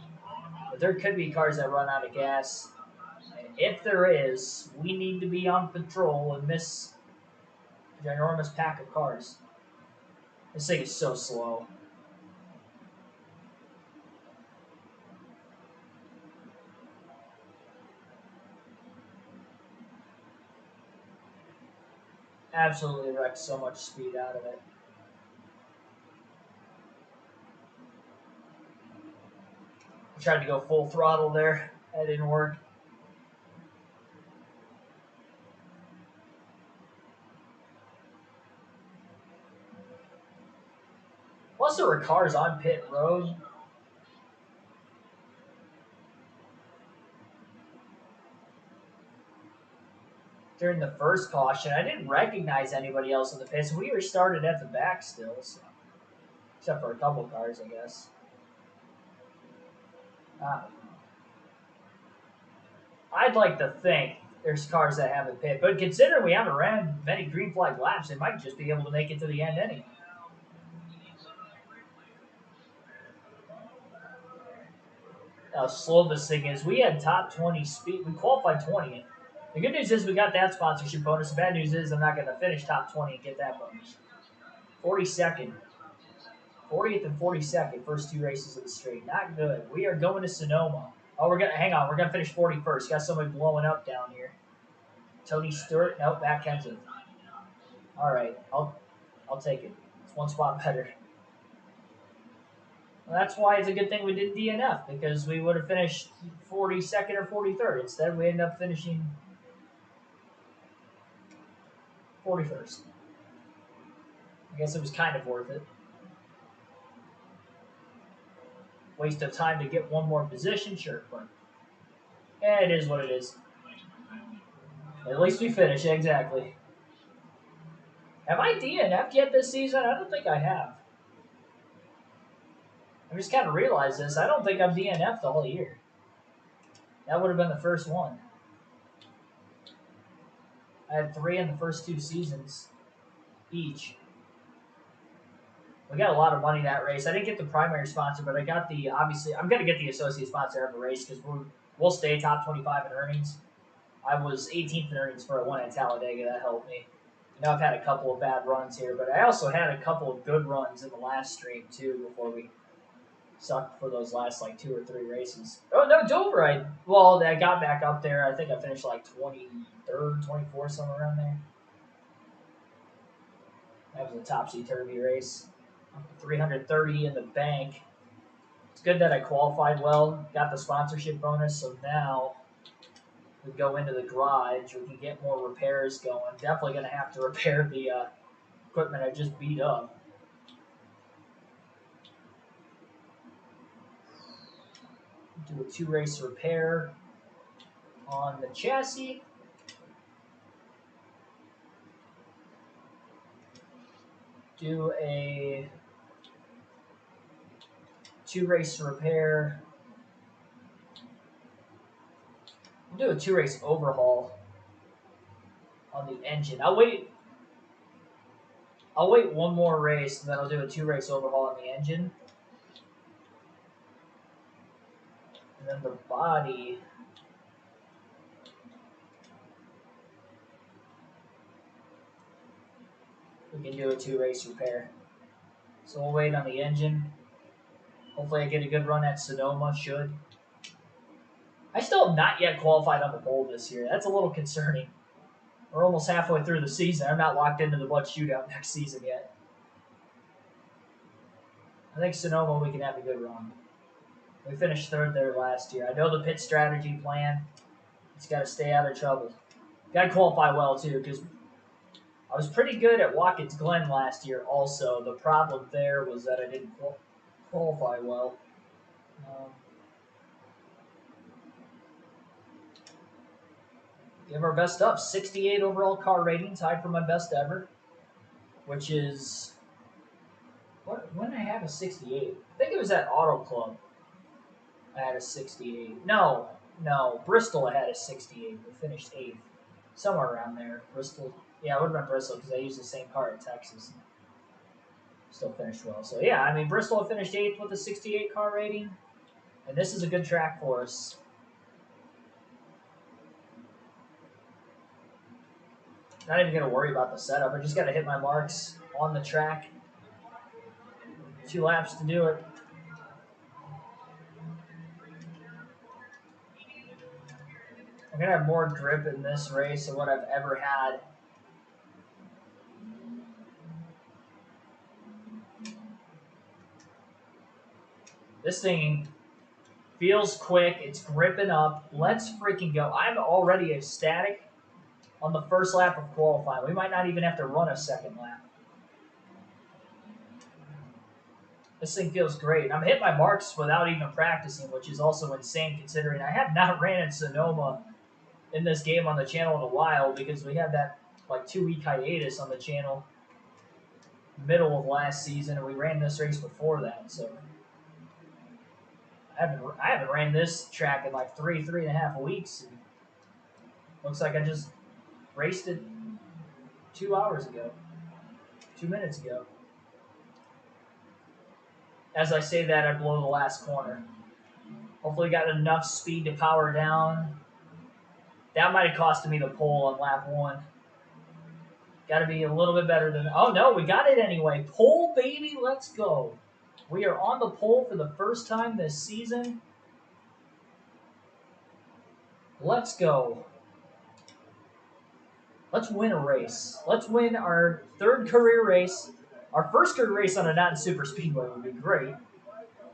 But there could be cars that run out of gas. If there is, we need to be on patrol and miss a ginormous pack of cars. This thing is so slow. Absolutely wrecked so much speed out of it. I tried to go full throttle there. That didn't work. Plus, there were cars on pit road. During the first caution, I didn't recognize anybody else in the pits. We were started at the back still, so. Except for a couple cars, I guess. I'd like to think there's cars that haven't pit, but considering we haven't ran many green flag laps, they might just be able to make it to the end anyway. How slow this thing is. We had top 20 speed. We qualified 20th. The good news is we got that sponsorship bonus. The bad news is I'm not going to finish top 20 and get that bonus. 42nd. 40th and 42nd, first 2 races of the straight. Not good. We are going to Sonoma. Oh, hang on. We're going to finish 41st. Got somebody blowing up down here. Tony Stewart. Nope, Matt Kenseth. All right. I'll take it. It's 1 spot better. Well, that's why it's a good thing we did DNF, because we would have finished 42nd or 43rd. Instead, we ended up finishing 41st. I guess it was kind of worth it. Waste of time to get one more position, sure, but yeah, it is what it is. At least we finish, exactly. Have I DNF'd yet this season? I don't think I have. I just kind of realized this. I don't think I've DNF'd all year. That would have been the first one. I had 3 in the first 2 seasons each. We got a lot of money that race. I didn't get the primary sponsor, but I got the, obviously, I'm going to get the associate sponsor of the race because we'll stay top 25 in earnings. I was 18th in earnings for a one at Talladega. That helped me. I've had a couple of bad runs here, but I also had a couple of good runs in the last stream, too, before we sucked for those last, 2 or 3 races. Oh, no, Dover, I got back up there. I think I finished, 23rd, 24th, somewhere around there. That was a topsy-turvy race. 330 in the bank. It's good that I qualified well, got the sponsorship bonus, so now we go into the garage. We can get more repairs going. Definitely going to have to repair the equipment I just beat up. Do a 2-race repair on the chassis. Do a 2-race repair. We'll do a 2-race overhaul on the engine. I'll wait one more race, and then I'll do a 2-race overhaul on the engine. And then the body. We can do a 2-race repair. So we'll wait on the engine. Hopefully I get a good run at Sonoma. Should. I still have not yet qualified on the pole this year. That's a little concerning. We're almost halfway through the season. I'm not locked into the Bud Shootout next season yet. I think Sonoma, we can have a good run. We finished 3rd there last year. I know the pit strategy plan. It's got to stay out of trouble. Got to qualify well, too, because I was pretty good at Watkins Glen last year also. The problem there was that I didn't qualify well. Give our best up. 68 overall car rating, tied for my best ever, which is... When did I have a 68? I think it was at Auto Club. I had a 68. No. Bristol I had a 68. We finished 8th. Somewhere around there. Bristol. Yeah, it would have been Bristol because I used the same car in Texas. Still finished well. So, yeah, I mean, Bristol finished 8th with a 68 car rating. And this is a good track for us. Not even going to worry about the setup. I just got to hit my marks on the track. 2 laps to do it. I'm going to have more grip in this race than what I've ever had. This thing feels quick. It's gripping up. Let's freaking go. I'm already ecstatic on the first lap of qualifying. We might not even have to run a second lap. This thing feels great. I'm hitting my marks without even practicing, which is also insane considering I have not ran in Sonoma in this game on the channel in a while because we had that like 2-week hiatus on the channel middle of last season, and we ran this race before that. So I haven't ran this track in like 3.5 weeks. And looks like I just raced it 2 hours ago, 2 minutes ago. As I say that, I blow the last corner. Hopefully got enough speed to power down. That might have costed me the pole on lap 1. Got to be a little bit better than... Oh, no, we got it anyway. Pole, baby, let's go. We are on the pole for the first time this season. Let's go. Let's win a race. Let's win our 3rd career race. Our first career race on a non-super speedway would be great.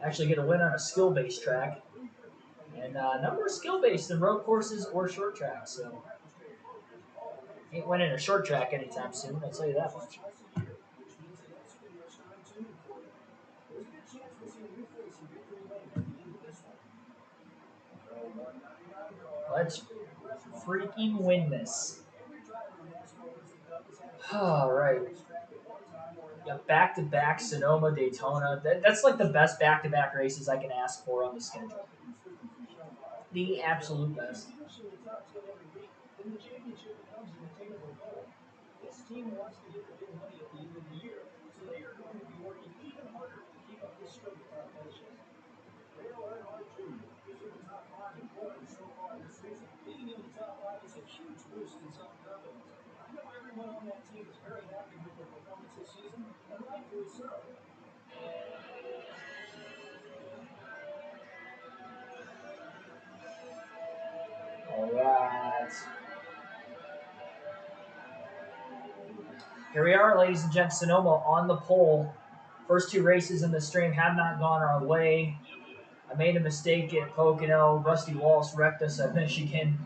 Actually get a win on a skill-based track. And number of skill-based in road courses or short tracks. So ain't winning a short track anytime soon, I'll tell you that much. Let's freaking win this. All right. Got back-to-back Sonoma, Daytona. That's like the best back-to-back races I can ask for on the schedule. The absolute best. All right. Here we are, ladies and gents. Sonoma on the pole. First 2 races in the stream have not gone our way. I made a mistake at Pocono. Rusty Walsh wrecked us at Michigan.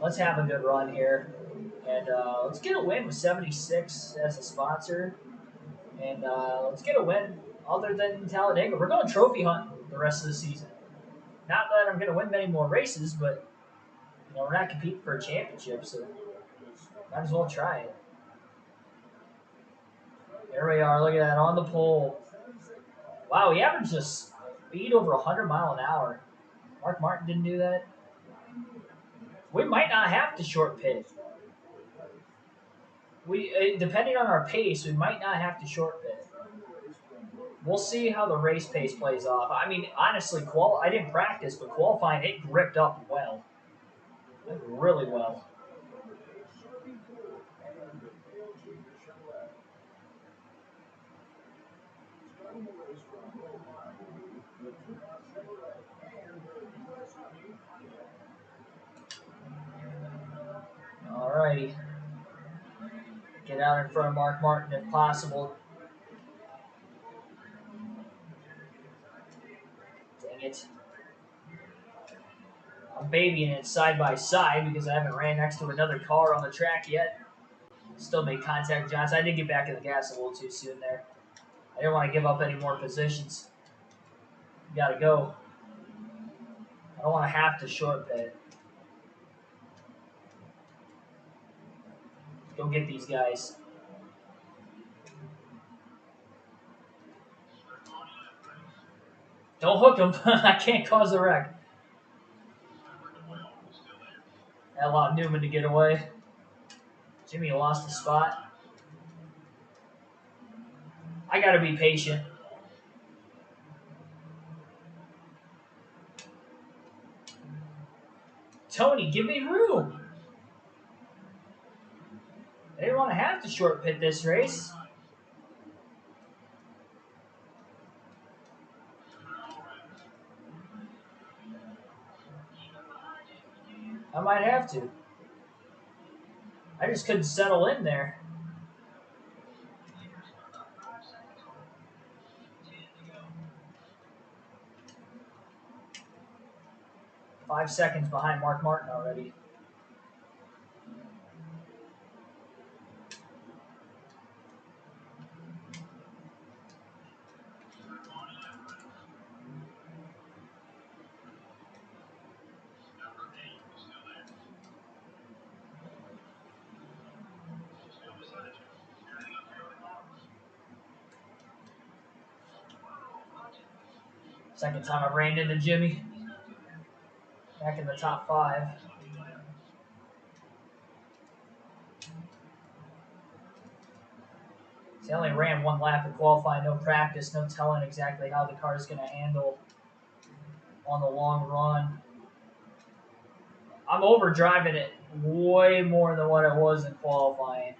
Let's have a good run here. And let's get a win with 76 as a sponsor. And let's get a win other than Talladega. We're going trophy hunting the rest of the season. Not that I'm going to win many more races, but we're not competing for a championship, so might as well try it. There we are. Look at that on the pole. Wow, he averaged a speed over 100 mph. Mark Martin didn't do that. We might not have to short pit. Depending on our pace, we might not have to short pit. We'll see how the race pace plays off. I mean, honestly, I didn't practice, but qualifying, it gripped up well. Really well. Alrighty. Get out in front of Mark Martin if possible. Dang it. I'm babying it side by side because I haven't ran next to another car on the track yet. Still made contact with Johnson. I did get back in the gas a little too soon there. I didn't want to give up any more positions. You gotta go. I don't want to have to short pit. Go get these guys. Don't hook them. I can't cause a wreck. That allowed Newman to get away. Jimmy lost a spot. I gotta be patient. Tony, give me room. I didn't want to have to short pit this race. I might have to. I just couldn't settle in there. Five seconds behind Mark Martin already. Second time I've ran into Jimmy. Back in the top 5. See, I only ran one lap of qualifying, no practice, no telling exactly how the car is going to handle on the long run. I'm overdriving it way more than what it was in qualifying.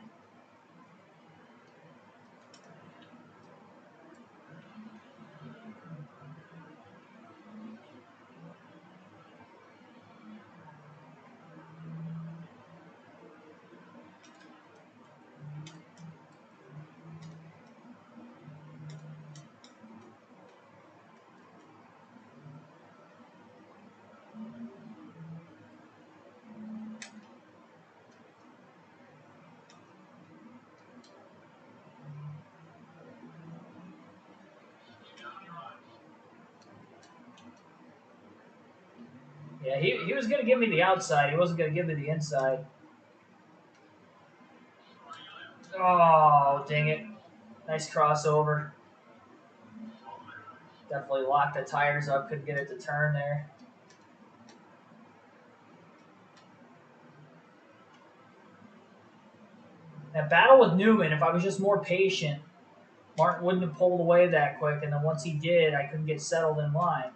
Yeah, he was going to give me the outside. He wasn't going to give me the inside. Oh, dang it. Nice crossover. Definitely locked the tires up. Couldn't get it to turn there. That battle with Newman, if I was just more patient, Martin wouldn't have pulled away that quick. And then once he did, I couldn't get settled in line.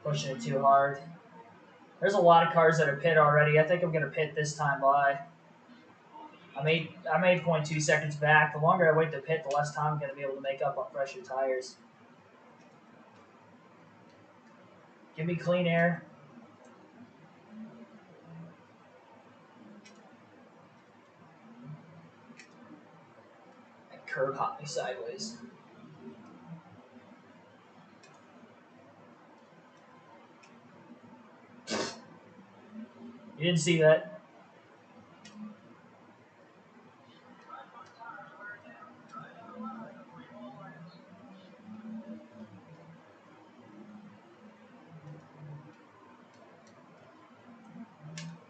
Pushing it too hard. There's a lot of cars that are pit already. I think I'm going to pit this time by. I'm 8.2 seconds back. The longer I wait to pit, the less time I'm going to be able to make up on fresher tires. Give me clean air. curb hot me sideways. You didn't see that?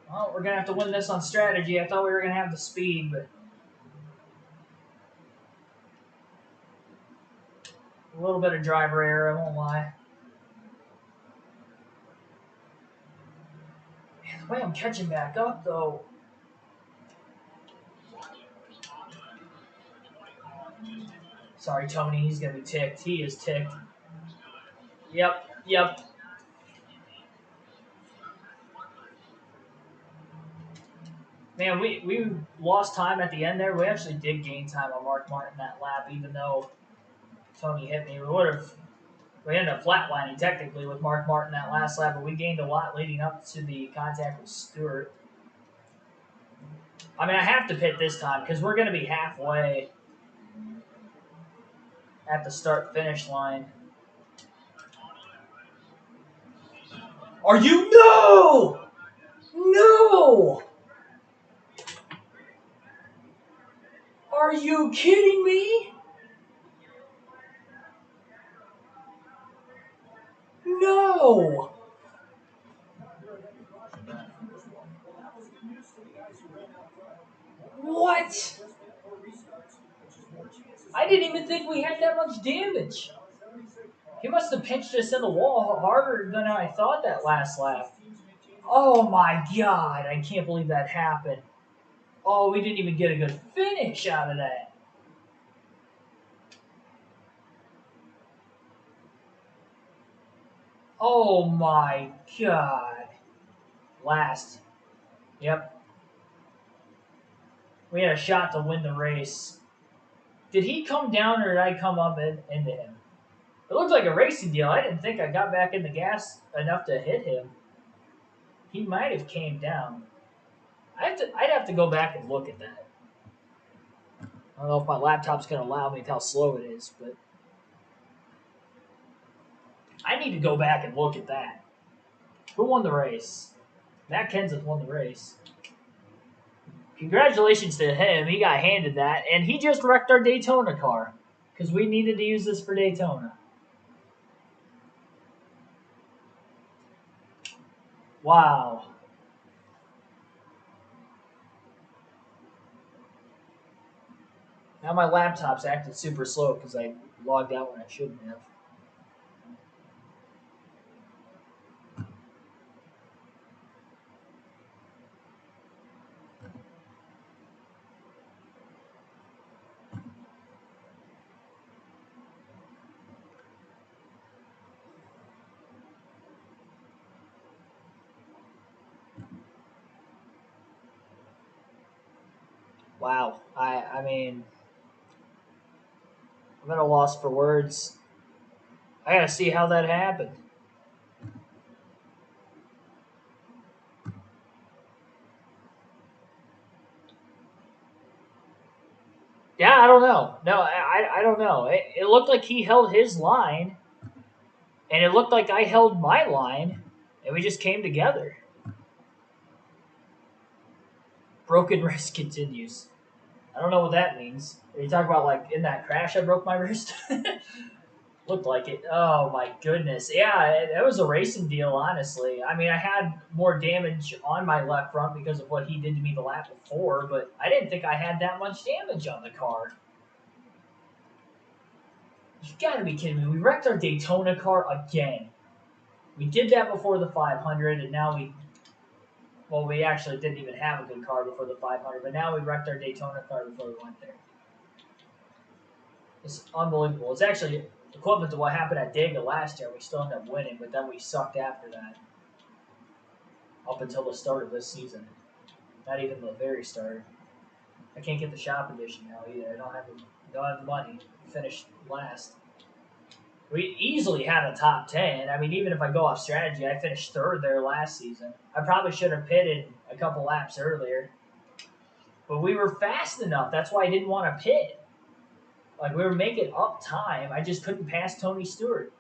Well, we're going to have to win this on strategy. I thought we were going to have the speed, but a little bit of driver error, I won't lie. Man, the way I'm catching back up, though. Sorry, Tony. He's going to be ticked. He is ticked. Yep. Man, we lost time at the end there. We actually did gain time on Mark Martin that lap, even though Tony hit me. We ended up flatlining technically with Mark Martin that last lap, but we gained a lot leading up to the contact with Stewart. I mean, I have to pit this time because we're going to be halfway at the start-finish line. Are you? No! No! Are you kidding me? No! What? I didn't even think we had that much damage. He must have pinched us in the wall harder than I thought that last lap. Oh my god, I can't believe that happened. Oh, we didn't even get a good finish out of that. Oh my god. Last. Yep. We had a shot to win the race. Did he come down or did I come up into him? It looked like a racing deal. I didn't think I got back in the gas enough to hit him. He might have came down. I'd have to go back and look at that. I don't know if my laptop's going to allow me how slow it is, but I need to go back and look at that. Who won the race? Matt Kenseth won the race. Congratulations to him. He got handed that, and he just wrecked our Daytona car because we needed to use this for Daytona. Wow. Now my laptop's acting super slow because I logged out when I shouldn't have. Wow. I mean, I'm at a loss for words. I gotta see how that happened. Yeah, I don't know. No, I don't know. It looked like he held his line, and it looked like I held my line, and we just came together. Broken wrist continues. I don't know what that means. Are you talking about, like, in that crash I broke my wrist? Looked like it. Oh, my goodness. Yeah, that was a racing deal, honestly. I mean, I had more damage on my left front because of what he did to me the lap before, but I didn't think I had that much damage on the car. You gotta be kidding me. We wrecked our Daytona car again. We did that before the 500, and now we actually didn't even have a good car before the 500, but now we wrecked our Daytona car before we went there. It's unbelievable. It's actually equivalent to what happened at Dega last year. We still ended up winning, but then we sucked after that. Up until the start of this season. Not even the very start. I can't get the shop edition now either. I don't have the money to finish last. We easily had a top 10. I mean, even if I go off strategy, I finished third there last season. I probably should have pitted a couple laps earlier. But we were fast enough. That's why I didn't want to pit. Like we were making up time. I just couldn't pass Tony Stewart.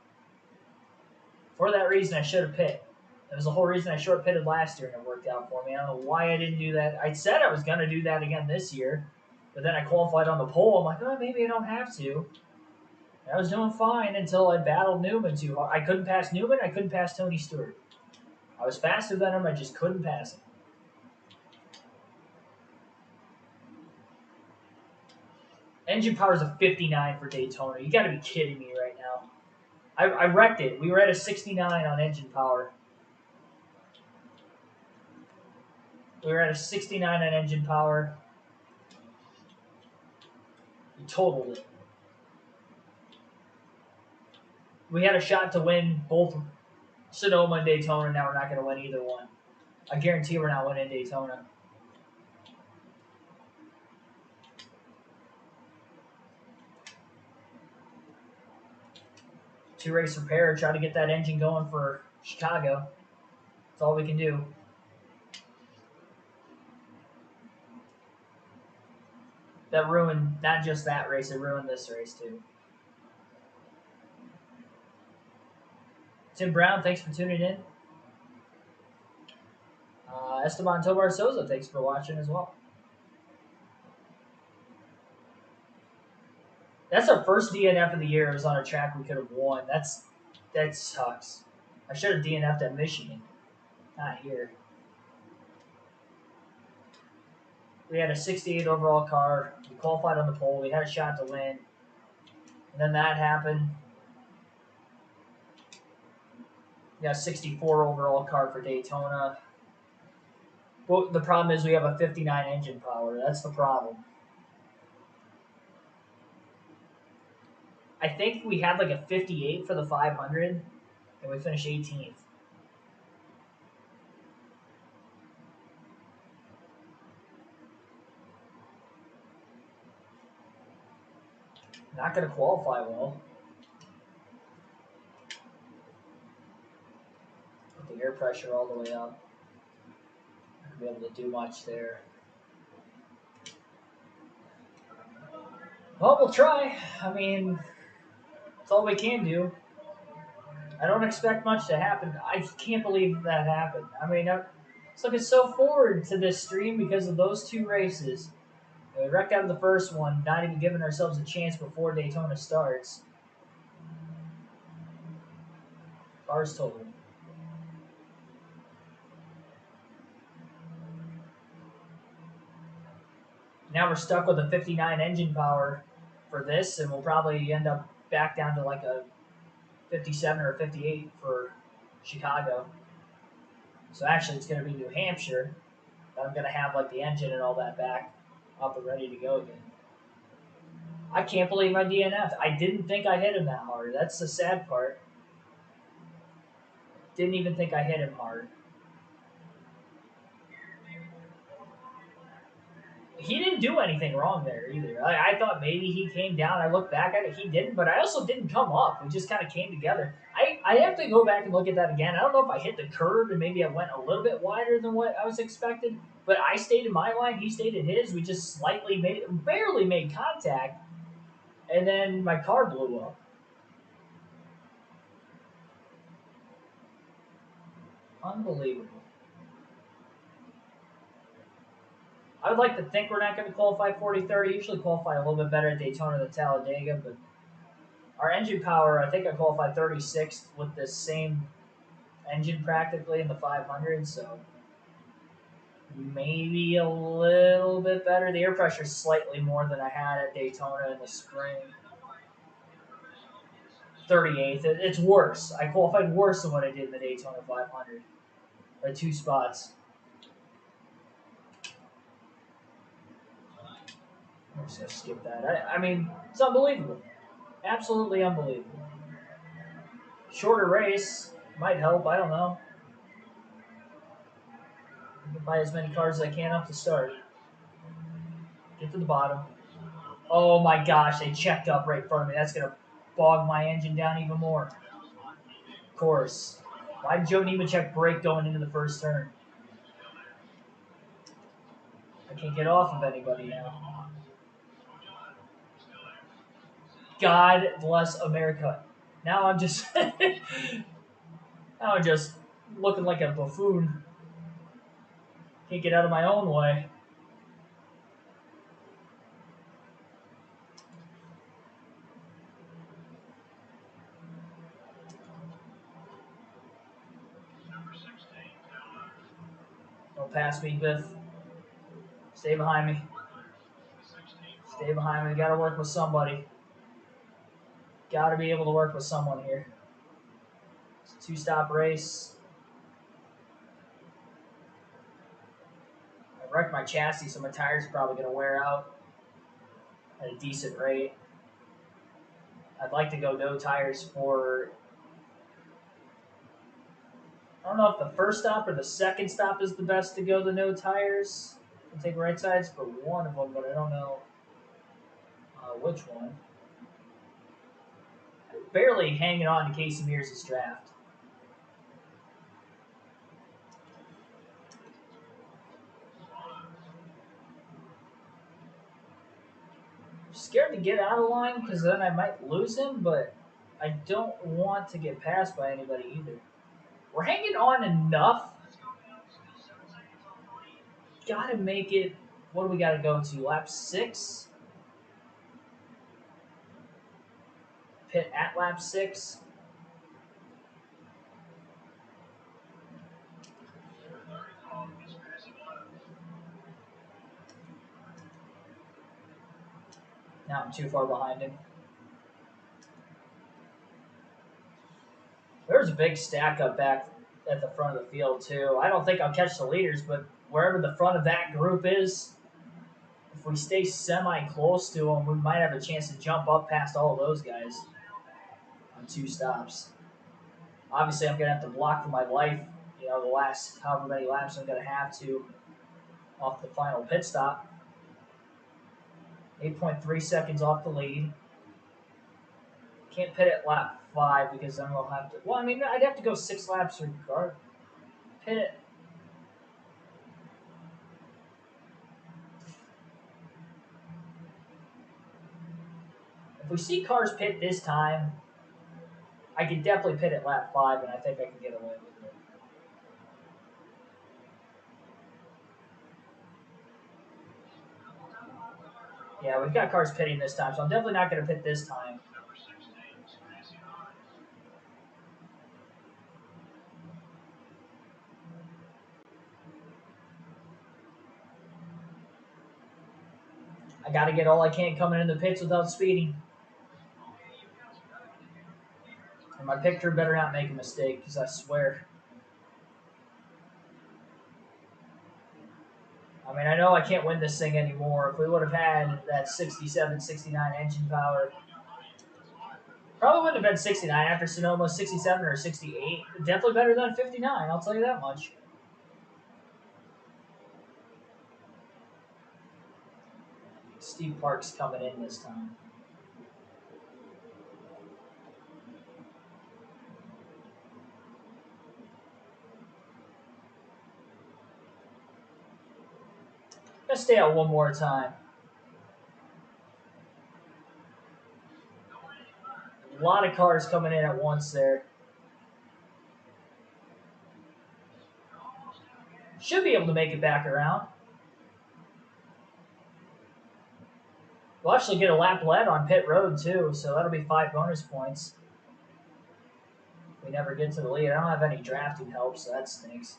For that reason, I should have pit. That was the whole reason I short pitted last year, and it worked out for me. I don't know why I didn't do that. I said I was going to do that again this year, but then I qualified on the pole. I'm like, oh, maybe I don't have to. And I was doing fine until I battled Newman too hard. I couldn't pass Newman. I couldn't pass Tony Stewart. I was faster than him. I just couldn't pass him. Engine power is a 59 for Daytona. You got to be kidding me right now. I wrecked it. We were at a 69 on engine power. We were at a 69 on engine power. We totaled it. We had a shot to win both Sonoma and Daytona. Now we're not going to win either one. I guarantee we're not winning Daytona. Two-race repair. Try to get that engine going for Chicago. That's all we can do. That ruined not just that race, it ruined this race too. Tim Brown, thanks for tuning in. Esteban Tobar Souza, thanks for watching as well. That's our first DNF of the year. It was on a track we could have won. That sucks. I should have DNF'd at Michigan. Not here. We had a 68 overall car. We qualified on the pole. We had a shot to win. And then that happened. We got a 64 overall car for Daytona. But the problem is we have a 59 engine power. That's the problem. I think we had like a 58 for the 500, and we finished 18th. Not going to qualify well. Put the air pressure all the way up. Not going to be able to do much there. Well, we'll try. I mean, that's all we can do. I don't expect much to happen. I can't believe that happened. I mean, I was looking so forward to this stream because of those two races. We wrecked out of the first one, not even giving ourselves a chance before Daytona starts. Cars total. Now we're stuck with a 59 engine power for this, and we'll probably end up back down to like a 57 or 58 for Chicago. So actually it's going to be New Hampshire. I'm going to have like the engine and all that back up and ready to go again. I can't believe my DNF. I didn't think I hit him that hard. That's the sad part. Didn't even think I hit him hard. He didn't do anything wrong there either. I thought maybe he came down. I looked back at it. He didn't, but I also didn't come up. We just kind of came together. I have to go back and look at that again. I don't know if I hit the curb and maybe I went a little bit wider than what I was expected, but I stayed in my line. He stayed in his. We just barely made contact, and then my car blew up. Unbelievable. I would like to think we're not going to qualify 40-30. Usually qualify a little bit better at Daytona than Talladega, but our engine power, I think I qualified 36th with the same engine practically in the 500, so maybe a little bit better. The air pressure is slightly more than I had at Daytona in the spring. 38th. It's worse. I qualified worse than what I did in the Daytona 500 by 2 spots. I'm just going to skip that. I mean, it's unbelievable. Absolutely unbelievable. Shorter race might help. I don't know. I can buy as many cars as I can up to start. Get to the bottom. Oh my gosh, they checked up right in front of me. That's going to bog my engine down even more. Of course. Why did Joe Nemechek brake going into the first turn? I can't get off of anybody now. God bless America. Now I'm just now I'm just looking like a buffoon. Can't get out of my own way. Don't pass me, Biff. Stay behind me. Stay behind me. Gotta work with somebody. Gotta be able to work with someone here. It's a two-stop race. I wrecked my chassis, so my tires are probably gonna wear out at a decent rate. I'd like to go no tires for. I don't know if the first stop or the second stop is the best to go the no tires. I'll take right sides for one of them, but I don't know which one. Barely hanging on to Casey Mears' draft. Scared to get out of line because then I might lose him, but I don't want to get passed by anybody either. We're hanging on enough. Gotta make it. What do we gotta go to? Lap 6? Pit at lap 6? Now I'm too far behind him. There's a big stack up back at the front of the field, too. I don't think I'll catch the leaders, but wherever the front of that group is, if we stay semi-close to them, we might have a chance to jump up past all of those guys on 2 stops. Obviously, I'm going to have to block for my life, the last however many laps I'm going to have to off the final pit stop. 8.3 seconds off the lead. Can't pit at lap 5 because then we'll have to. Well, I mean, I'd have to go 6 laps or pit it. If we see cars pit this time, I can definitely pit at lap 5, and I think I can get away with it. Yeah, we've got cars pitting this time, so I'm definitely not going to pit this time. I got to get all I can coming in the pits without speeding. And my picture better not make a mistake, because I swear. I mean, I know I can't win this thing anymore. If we would have had that 67, 69 engine power, probably wouldn't have been 69 after Sonoma, 67 or 68. Definitely better than 59, I'll tell you that much. Steve Park's coming in this time. Let's stay out one more time. A lot of cars coming in at once there. Should be able to make it back around. We'll actually get a lap led on pit road too, so that'll be 5 bonus points. We never get to the lead. I don't have any drafting help, so that stinks.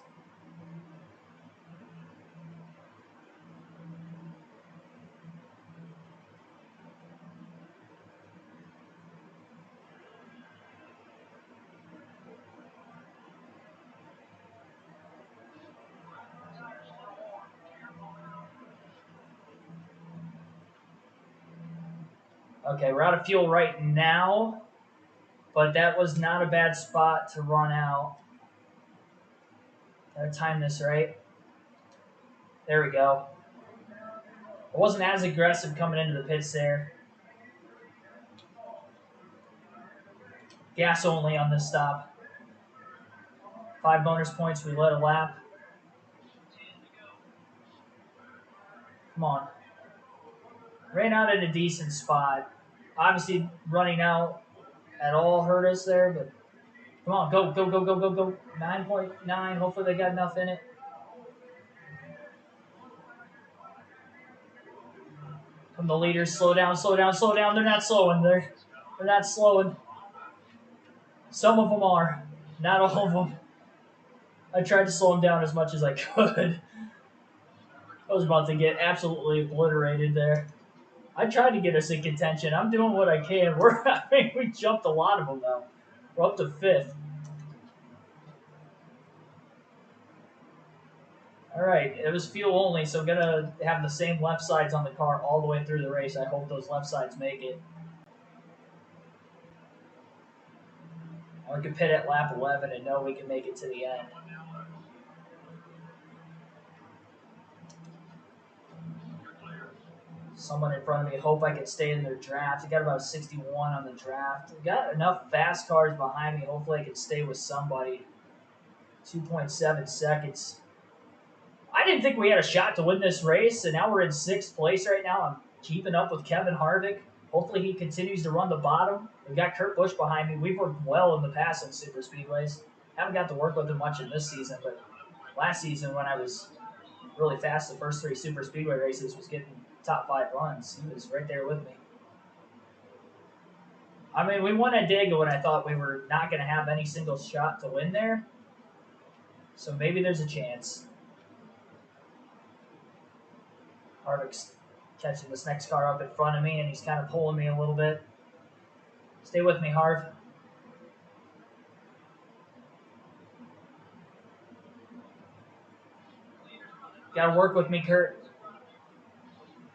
Okay, we're out of fuel right now, but that was not a bad spot to run out. Gotta time this right. There we go. I wasn't as aggressive coming into the pits there. Gas only on this stop. 5 bonus points, we led a lap. Come on. Ran out at a decent spot. Obviously, running out at all hurt us there, but come on, go, go, go, go, go, go. 9.9. Hopefully they got enough in it. From the leaders, slow down, slow down, slow down. They're not slowing. They're not slowing. Some of them are, not all of them. I tried to slow them down as much as I could. I was about to get absolutely obliterated there. I tried to get us in contention. I'm doing what I can. We jumped a lot of them though. We're up to 5th. All right, it was fuel only, so I'm gonna have the same left sides on the car all the way through the race. I hope those left sides make it. We can pit at lap 11 and know we can make it to the end. Someone in front of me. Hope I can stay in their draft. I got about 61 on the draft. We got enough fast cars behind me. Hopefully I can stay with somebody. 2.7 seconds. I didn't think we had a shot to win this race, and now we're in 6th place right now. I'm keeping up with Kevin Harvick. Hopefully he continues to run the bottom. We've got Kurt Busch behind me. We've worked well in the past in super speedways. Haven't got to work with him much in this season, but last season when I was really fast, the first 3 super speedway races was getting top 5 runs. He was right there with me. I mean, we won at Dega when I thought we were not going to have any single shot to win there. So maybe there's a chance. Harvick's catching this next car up in front of me, and he's kind of pulling me a little bit. Stay with me, Harv. Got to work with me, Kurt.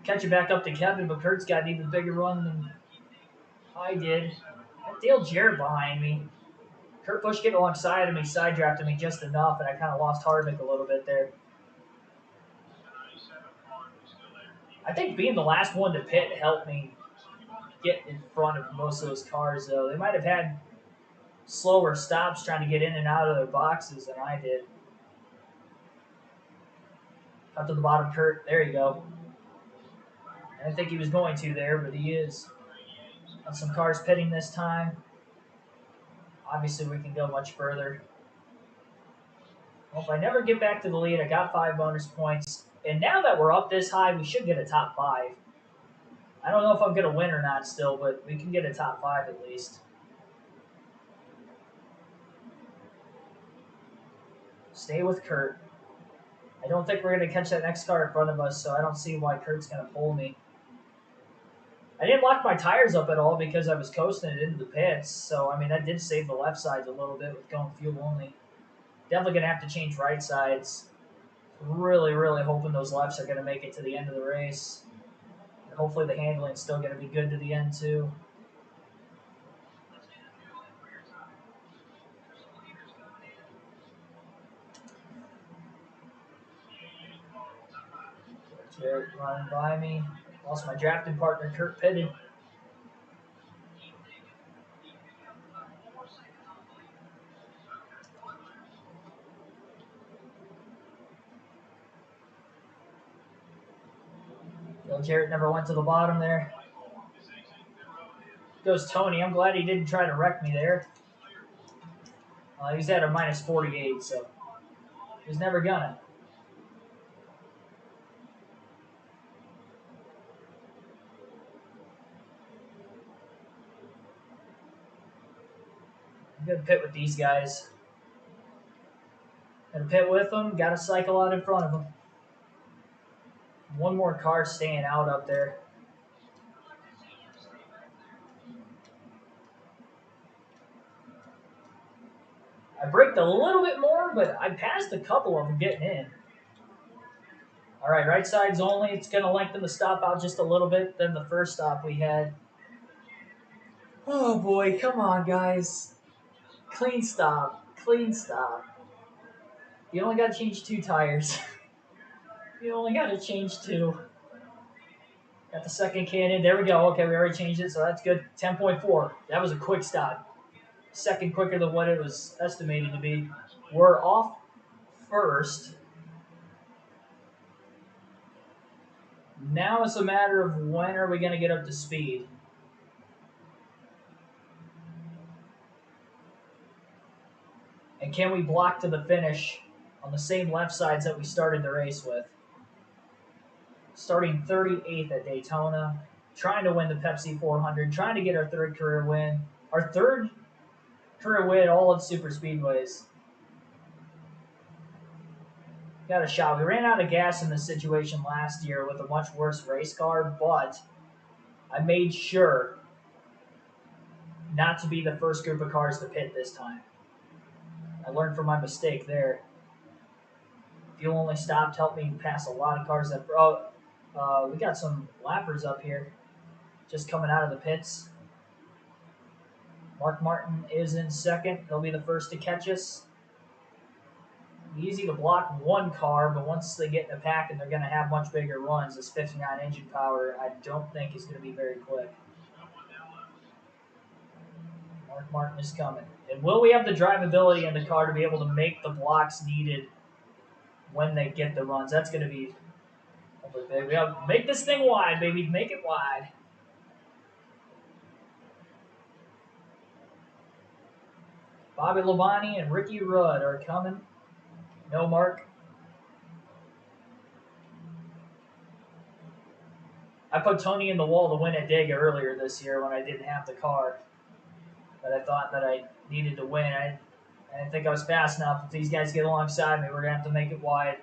Catch it back up to Kevin, but Kurt's got an even bigger run than I did. Got Dale Jarrett behind me. Kurt Busch getting alongside of me, side drafted me just enough, and I kind of lost Harvick a little bit there. I think being the last one to pit helped me get in front of most of those cars, though. They might have had slower stops trying to get in and out of their boxes than I did. Up to the bottom, Kurt. There you go. I didn't think he was going to there, but he is. Got some cars pitting this time. Obviously, we can go much further. Well, if I never get back to the lead, I got 5 bonus points. And now that we're up this high, we should get a top 5. I don't know if I'm going to win or not still, but we can get a top 5 at least. Stay with Kurt. I don't think we're going to catch that next car in front of us, so I don't see why Kurt's going to pull me. I didn't lock my tires up at all because I was coasting it into the pits, so I mean that did save the left sides a little bit with going fuel only. Definitely going to have to change right sides. Really, really hoping those lefts are going to make it to the end of the race. And hopefully the handling's still going to be good to the end too. Jarrett running by me. Lost my drafting partner, Kurt pitted. Jarrett never went to the bottom there. Goes Tony. I'm glad he didn't try to wreck me there. He's at a minus 48, so he's never gonna. I'm gonna pit with these guys. Gonna pit with them. Got to cycle out in front of them. One more car staying out up there. I braked a little bit more, but I passed a couple of them getting in. All right, right side's only. It's going to lengthen the stop out just a little bit than the first stop we had. Oh, boy. Come on, guys. Clean stop. Clean stop. You only got to change 2 tires. You only got to change 2. Got the second can in. There we go. Okay, we already changed it, so that's good. 10.4. That was a quick stop. Second quicker than what it was estimated to be. We're off first. Now it's a matter of when are we going to get up to speed. And can we block to the finish on the same left sides that we started the race with? Starting 38th at Daytona, trying to win the Pepsi 400, trying to get our third career win. Our third career win all at super speedways. Got a shot. We ran out of gas in this situation last year with a much worse race car, but I made sure not to be the first group of cars to pit this time. I learned from my mistake there. Fuel only stopped, helped me pass a lot of cars that. We got some lappers up here, just coming out of the pits. Mark Martin is in second. He'll be the first to catch us. Easy to block one car, but once they get in a pack and they're going to have much bigger runs, this 59 engine power, I don't think is going to be very quick. Mark Martin is coming. And will we have the drivability in the car to be able to make the blocks needed when they get the runs? That's going to be big. We have make this thing wide, baby. Make it wide. Bobby Labonte and Ricky Rudd are coming. No mark. I put Tony in the wall to win at Dega earlier this year when I didn't have the car. But I thought that I needed to win. I didn't think I was fast enough. If these guys get alongside me, we're going to have to make it wide.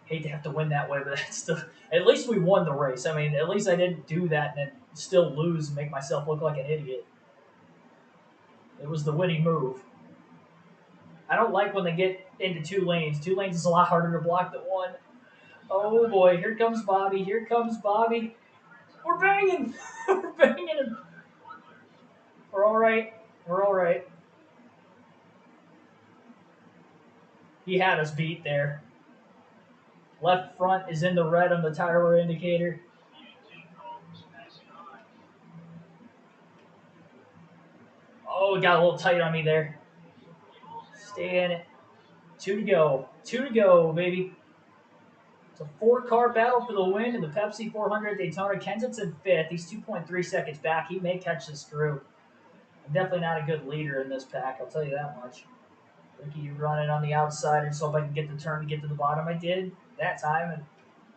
Hate to have to win that way, but that's still, at least we won the race. I mean, at least I didn't do that and then still lose and make myself look like an idiot. It was the winning move. I don't like when they get into 2 lanes. 2 lanes is a lot harder to block than 1. Oh boy, here comes Bobby. Here comes Bobby. We're banging. We're banging him. We're all right. We're all right. He had us beat there. Left front is in the red on the tire wear indicator. Oh, it got a little tight on me there. Stay in it. 2 to go. 2 to go, baby. It's a 4-car battle for the win in the Pepsi 400 Daytona. Kenseth's in 5th. He's 2.3 seconds back. He may catch this group. I'm definitely not a good leader in this pack, I'll tell you that much. Ricky running on the outside, and so if I can get the turn to get to the bottom, I did that time. And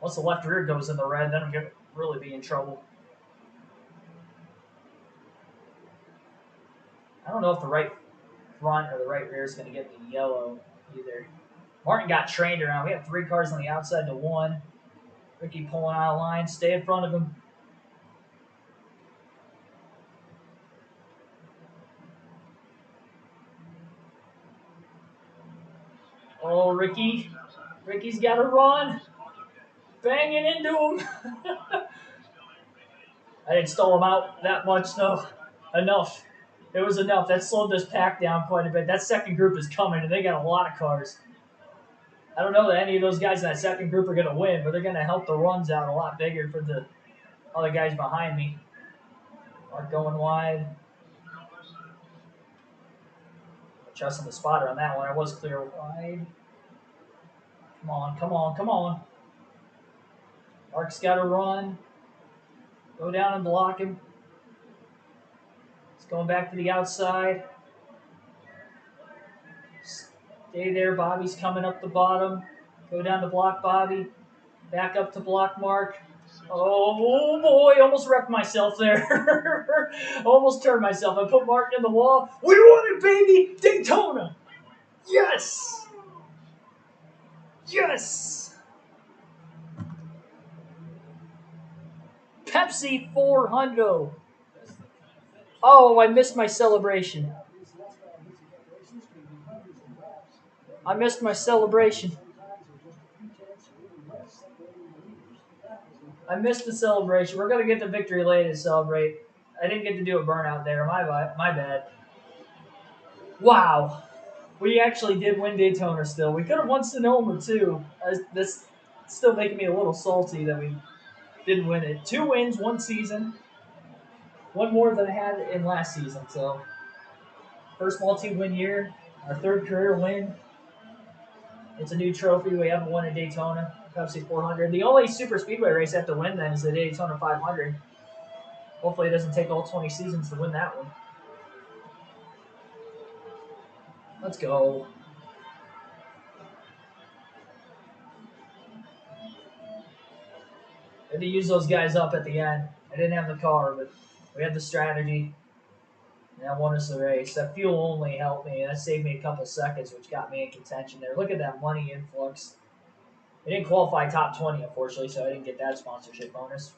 once the left rear goes in the red, then I'm going to really be in trouble. I don't know if the right front or the right rear is going to get me yellow either. Martin got trained around. We have 3 cars on the outside to 1. Ricky pulling out of line. Stay in front of him. Oh, Ricky. Ricky's got to run. Banging into him. I didn't stall him out that much, though. Enough. It was enough. That slowed this pack down quite a bit. That second group is coming, and they got a lot of cars. I don't know that any of those guys in that second group are going to win, but they're going to help the runs out a lot bigger for the other guys behind me. Mark going wide. Trusting the spotter on that one. I was clear wide. Come on, come on, come on. Mark's got to run. Go down and block him. He's going back to the outside. Stay there. Bobby's coming up the bottom. Go down to block Bobby. Back up to block Mark. Oh boy, almost wrecked myself there. Almost turned myself. I put Mark in the wall. We won it, baby! Daytona! Yes! Yes! Pepsi 400. Oh, I missed my celebration. I missed my celebration. I missed the celebration. We're going to get the victory later to celebrate. I didn't get to do a burnout there. My bad. Wow. We actually did win Daytona still. We could have won Sonoma, too. That's still making me a little salty that we didn't win it. 2 wins, 1 season. 1 more than I had in last season. So, first multi-win year. Our 3rd career win. It's a new trophy. We haven't won at Daytona. Pepsi 400. The only super speedway race I have to win then is the Daytona 500. Hopefully it doesn't take all 20 seasons to win that one. Let's go. had to use those guys up at the end. I didn't have the car, but we had the strategy. And that won us the race. That fuel only helped me. That saved me a couple seconds, which got me in contention there. Look at that money influx. I didn't qualify top 20, unfortunately, so I didn't get that sponsorship bonus.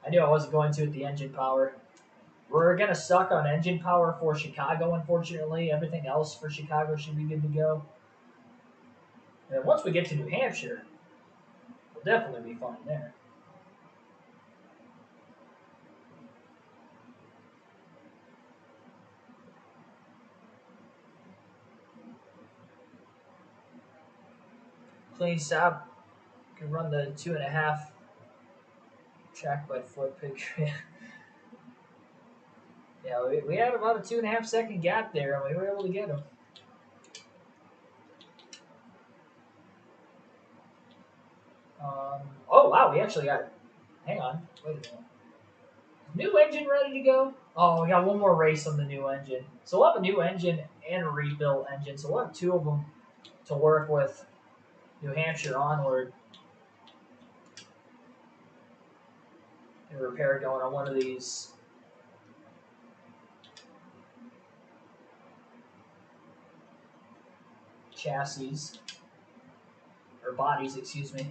I knew I wasn't going to with the engine power. We're going to suck on engine power for Chicago, unfortunately. Everything else for Chicago should be good to go. And once we get to New Hampshire, we'll definitely be fine there. Clean stop. Can run the 2.5 track by foot picture. Yeah, we had about a 2.5 second gap there, and we were able to get him. Oh, wow, we actually got. Hang on. Wait a minute. New engine ready to go? Oh, we got one more race on the new engine. So we'll have a new engine and a rebuilt engine. So we'll have two of them to work with New Hampshire onward. And repair going on one of these. Chassis. Or bodies, excuse me.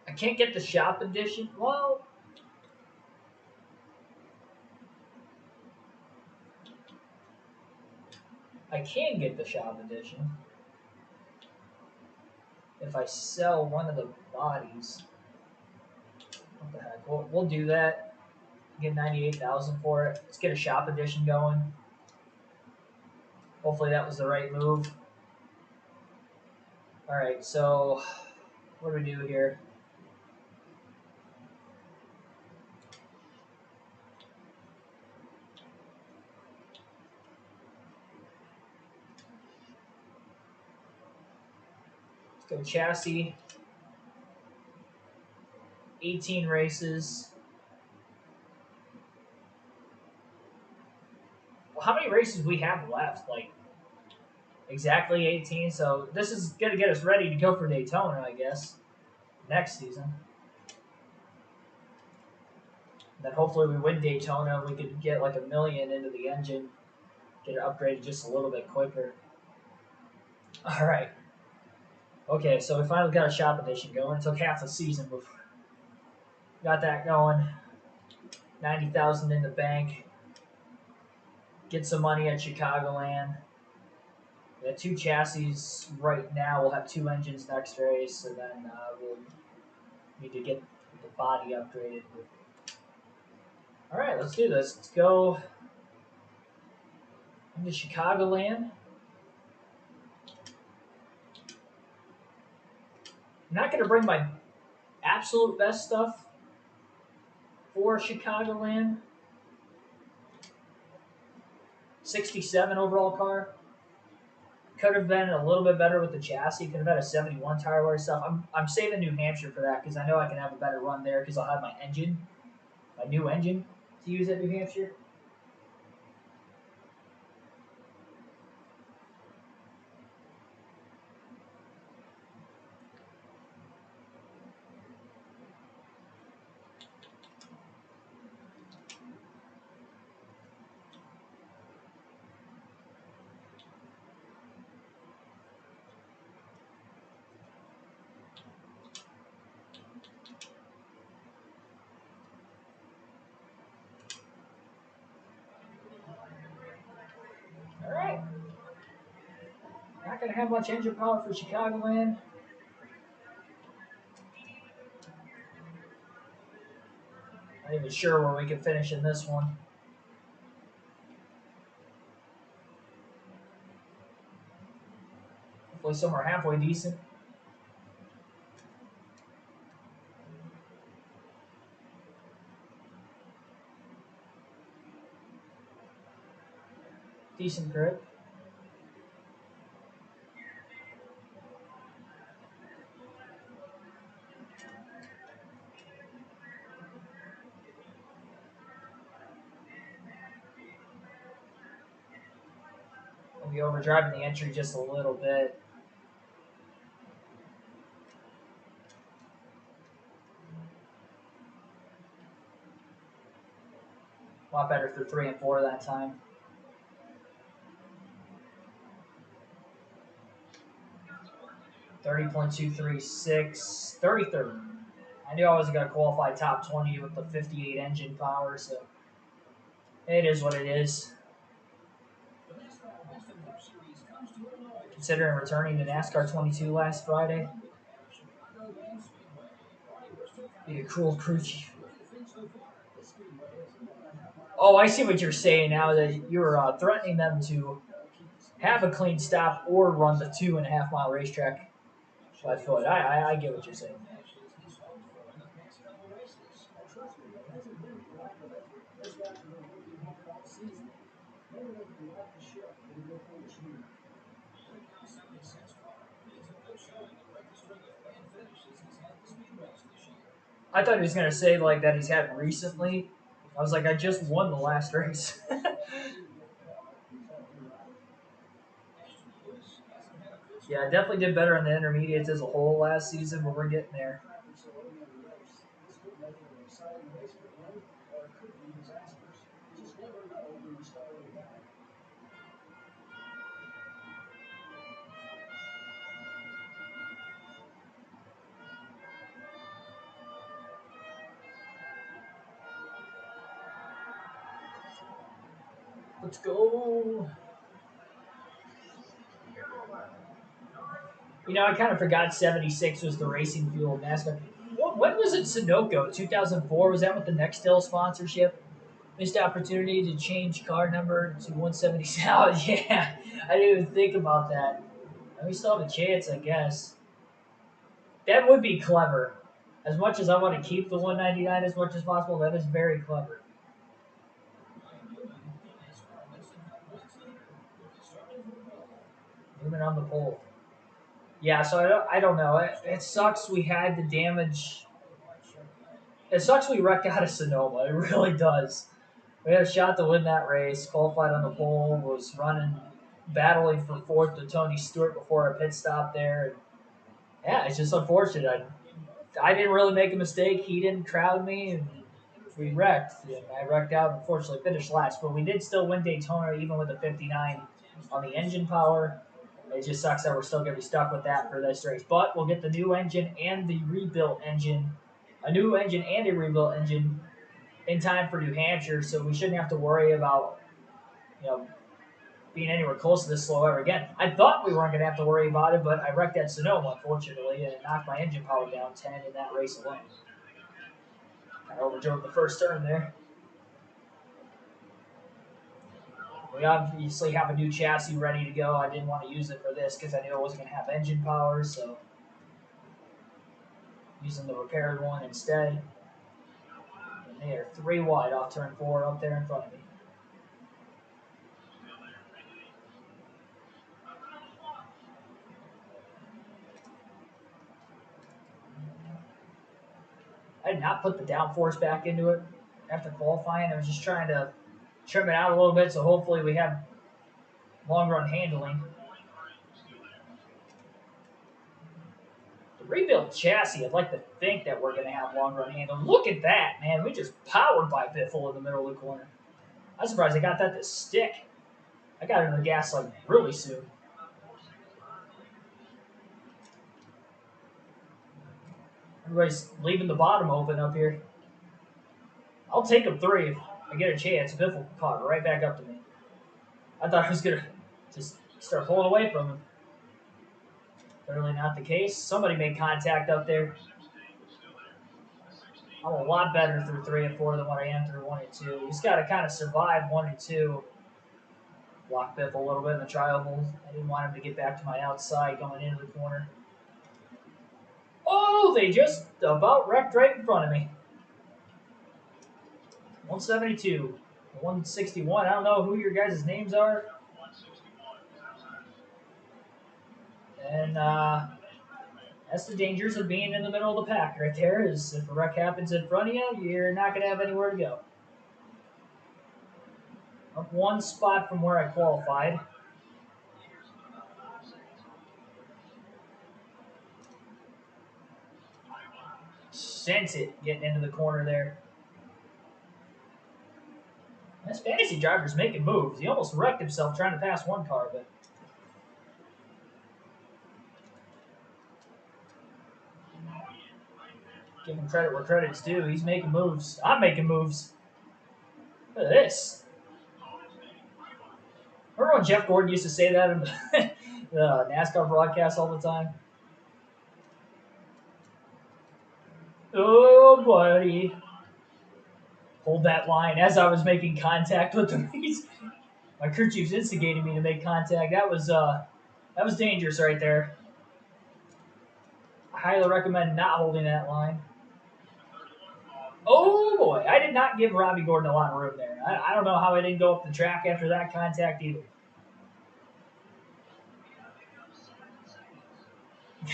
I can't get the shop edition. Well, I can get the shop edition if I sell one of the bodies. What the heck? We'll do that. Get 98,000 for it. Let's get a shop edition going. Hopefully that was the right move. All right, so what do we do here? Let's go chassis. 18 races. Well, how many races we have left? Like exactly 18. So this is gonna get us ready to go for Daytona, I guess, next season. Then hopefully we win Daytona. We could get like $1 million into the engine, get it upgraded just a little bit quicker. All right. Okay, so we finally got a shop edition going. It took half the season before got that going. 90,000 in the bank. Get some money at Chicagoland. We have 2 chassis right now. We'll have 2 engines next race, and then we'll need to get the body upgraded. All right, let's do this. Let's go into Chicagoland. I'm not going to bring my absolute best stuff for Chicagoland. 67 overall car. Could have been a little bit better with the chassis. Could have had a 71 tire wear stuff. I'm saving New Hampshire for that because I know I can have a better run there because I'll have my engine, my new engine to use at New Hampshire. All right. Not going to have much engine power for Chicagoland. Not even sure where we can finish in this one. Hopefully somewhere halfway decent. Decent grip. Be overdriving the entry just a little bit. A lot better through 3 and 4 that time. .236, 33rd. I knew I wasn't going to qualify top 20 with the 58 engine power, so it is what it is. Considering returning to NASCAR 22 last Friday, be a cool crew chief. Oh, I see what you're saying now, that you're threatening them to have a clean stop or run the 2.5 mile racetrack by foot. I get what you're saying. I thought he was going to say like that he's had recently. I was like, I just won the last race. Yeah, I definitely did better in the intermediates as a whole last season, but we're getting there. Let's go. You know, I kind of forgot 76 was the racing fuel of NASCAR. When was it Sunoco? 2004? Was that with the Nextel sponsorship? Missed opportunity to change car number to 177. Oh, yeah. I didn't even think about that. And we still have a chance, I guess. That would be clever. As much as I want to keep the 199 as much as possible, that is very clever. Moving on the pole. Yeah, so I don't know. It sucks we had the damage. It sucks we wrecked out of Sonoma. It really does. We had a shot to win that race. Qualified on the pole. Was running, battling for fourth to Tony Stewart before a pit stop there. And yeah, it's just unfortunate. I didn't really make a mistake. He didn't crowd me, and we wrecked. And I wrecked out, unfortunately, finished last. But we did still win Daytona, even with the 59 on the engine power. It just sucks that we're still going to be stuck with that for this race. But we'll get the new engine and the rebuilt engine, a new engine and a rebuilt engine in time for New Hampshire, so we shouldn't have to worry about, being anywhere close to this slow ever again. I thought we weren't going to have to worry about it, but I wrecked that Sonoma, unfortunately, and it knocked my engine power down 10 in that race alone. I overdrove the first turn there. We obviously have a new chassis ready to go. I didn't want to use it for this because I knew it wasn't going to have engine power, so using the repaired one instead. And they are 3 wide off turn 4 up there in front of me. I did not put the downforce back into it after qualifying. I was just trying to trim it out a little bit, so hopefully we have long run handling. The rebuilt chassis, I'd like to think that we're going to have long run handling. Look at that, man. We just powered by Biffle in the middle of the corner. I'm surprised I got that to stick. I got it in the gas like really soon. Everybody's leaving the bottom open up here. I'll take him 3 if I get a chance. Biffle caught right back up to me. I thought I was going to just start pulling away from him. Clearly not the case. Somebody made contact up there. I'm a lot better through 3 and 4 than what I am through 1 and 2. You just got to kind of survive 1 and 2. Block Biff a little bit in the trial. I didn't want him to get back to my outside going into the corner. Oh, they just about wrecked right in front of me. 172. 161. I don't know who your guys' names are. And that's the dangers of being in the middle of the pack right there, is if a wreck happens in front of you, you're not going to have anywhere to go. Up 1 spot from where I qualified. sent it getting into the corner there. This fantasy driver's making moves. He almost wrecked himself trying to pass one car, but give him credit where credit's due. He's making moves. I'm making moves. Look at this. Remember when Jeff Gordon used to say that in the NASCAR broadcast all the time? Oh, buddy. Hold that line as I was making contact with him. My crew chief's instigating me to make contact. That was dangerous right there. I highly recommend not holding that line. Oh boy, I did not give Robbie Gordon a lot of room there. I don't know how I didn't go up the track after that contact either.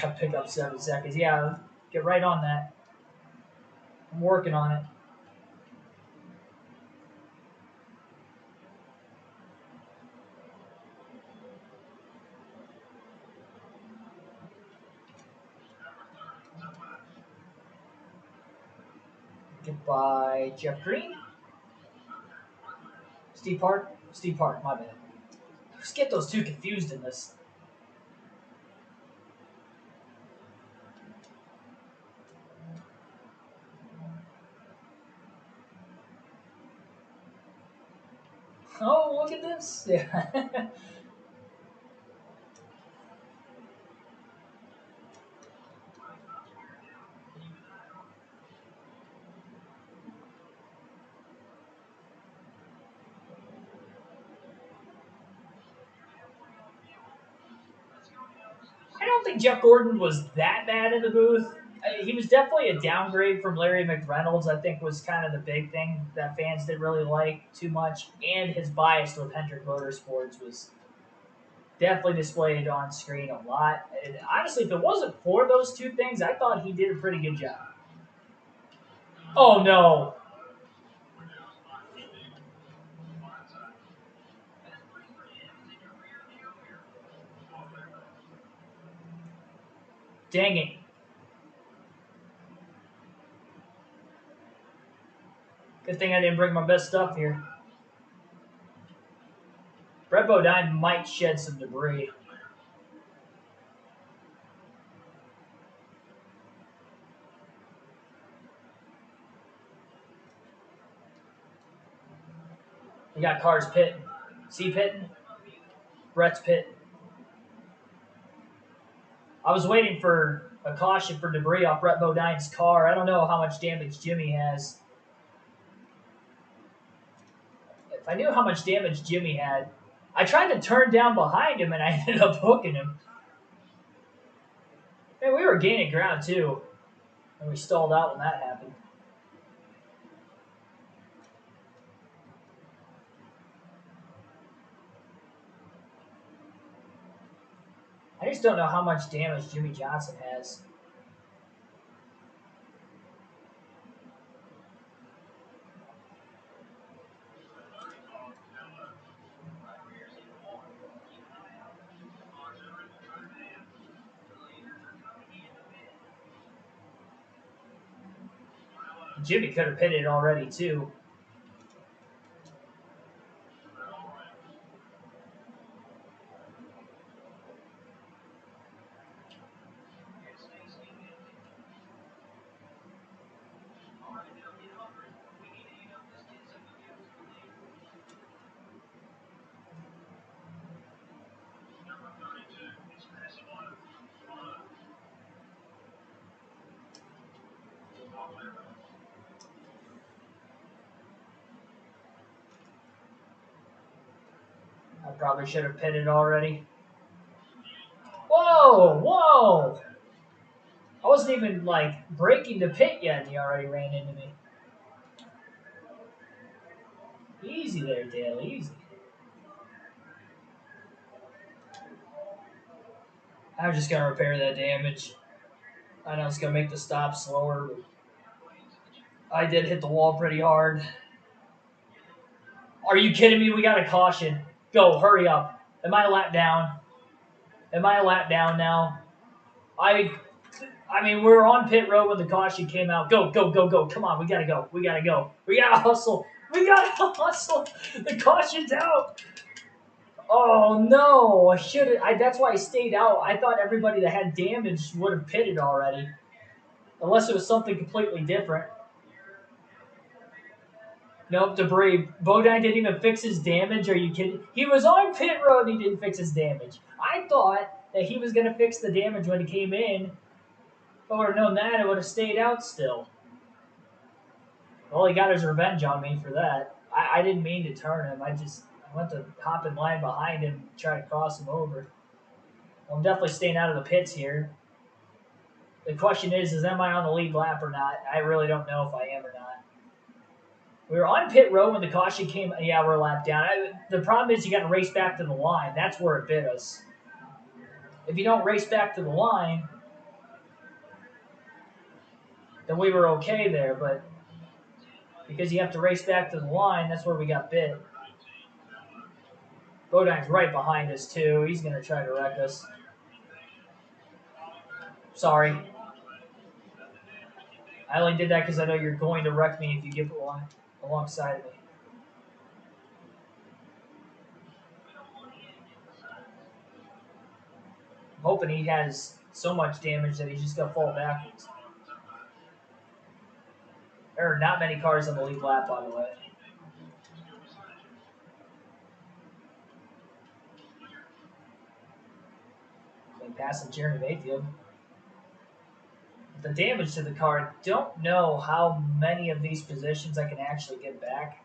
Got to pick up 7 seconds. Yeah, get right on that. I'm working on it. Goodbye, Jeff Green. Steve Park. Steve Park, my bad. I just get those two confused in this. Oh, look at this. Yeah. I don't think Jeff Gordon was that bad in the booth. He was definitely a downgrade from Larry McReynolds, I think was kind of the big thing that fans didn't really like too much. And his bias with Hendrick Motorsports was definitely displayed on screen a lot. And honestly, if it wasn't for those two things, I thought he did a pretty good job. Oh, no. Dang it. Good thing I didn't bring my best stuff here. Brett Bodine might shed some debris. We got cars pitting. See pitting? Brett's pitting. I was waiting for a caution for debris off Brett Bodine's car. I don't know how much damage Jimmy has. If I knew how much damage Jimmy had, I tried to turn down behind him and I ended up hooking him. Man, we were gaining ground too. And we stalled out when that happened. I just don't know how much damage Jimmy Johnson has. Jimmy could have pitted already too. I probably should have pitted already. Whoa, whoa! I wasn't even, breaking the pit yet, and he already ran into me. Easy there, Dale, easy. I'm just going to repair that damage. I know it's going to make the stop slower, but I did hit the wall pretty hard. Are you kidding me? We got a caution. Go, hurry up. Am I a lap down? Am I a lap down now? I mean, we were on pit road when the caution came out. Go, go, go, go. Come on, we gotta go. We gotta go. We gotta hustle. We gotta hustle. The caution's out. Oh no! I should have. That's why I stayed out. I thought everybody that had damage would have pitted already, unless it was something completely different. Nope, debris. Bodine didn't even fix his damage. Are you kidding? He was on pit road and he didn't fix his damage. I thought that he was gonna fix the damage when he came in. If I would have known that, it would have stayed out still. Well, he got his revenge on me for that. I didn't mean to turn him. I went to hop in line behind him and try to cross him over. Well, I'm definitely staying out of the pits here. The question is am I on the lead lap or not? I really don't know if I am or not. We were on pit road when the caution came. Yeah, we're a lap down. The problem is you got to race back to the line. That's where it bit us. If you don't race back to the line, then we were okay there. But because you have to race back to the line, that's where we got bit. Bodine's right behind us, too. He's going to try to wreck us. Sorry. I only did that because I know you're going to wreck me if you get alongside of me. I'm hoping he has so much damage that he's just going to fall backwards. There are not many cars on the lead lap, by the way. They passing Jeremy Mayfield. The damage to the car, I don't know how many of these positions I can actually get back.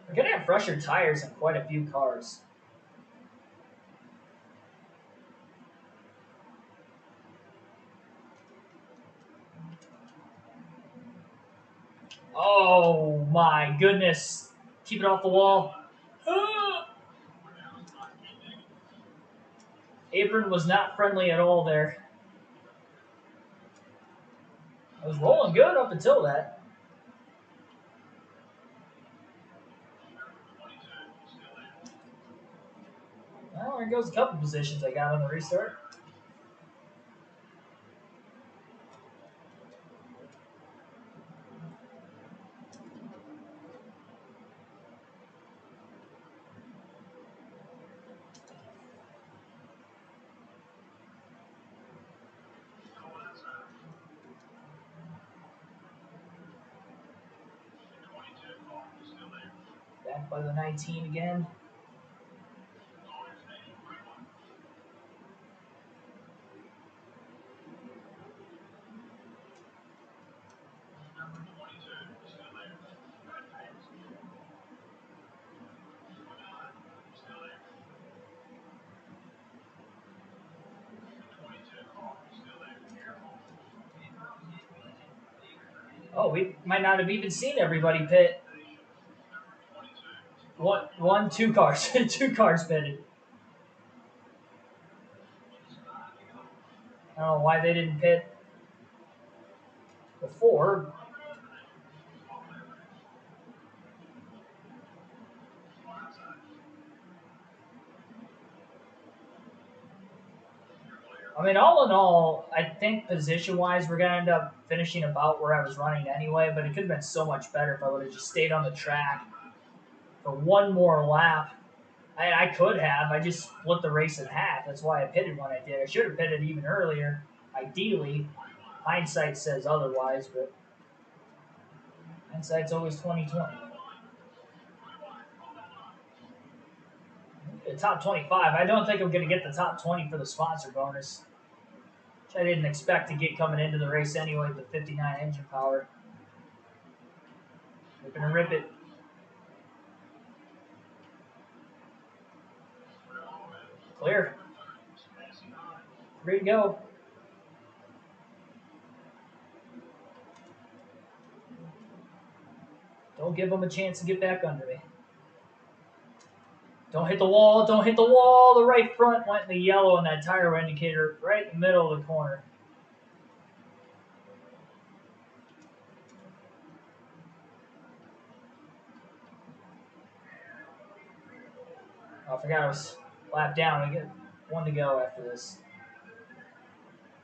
We're going to have fresher tires on quite a few cars. Oh my goodness. Keep it off the wall. Apron was not friendly at all there. I was rolling good up until that. Well, there goes a couple positions I got on the restart. Back by the 19 again. Oh, we might not have even seen everybody pit. Two cars. Two cars pitted. I don't know why they didn't pit before. I mean, all in all, I think position-wise, we're going to end up finishing about where I was running anyway, but it could have been so much better if I would have just stayed on the track for one more lap. I could have. I just split the race in half. That's why I pitted when I did. I should have pitted even earlier, ideally. Hindsight says otherwise, but hindsight's always 20/20. The top 25. I don't think I'm going to get the top 20 for the sponsor bonus, which I didn't expect to get coming into the race anyway with the 59 engine power. We're going to rip it. Clear. Ready to go. Don't give them a chance to get back under me. Don't hit the wall. Don't hit the wall. The right front went in the yellow on that tire indicator right in the middle of the corner. Oh, I forgot I was Lap down. We get one to go after this.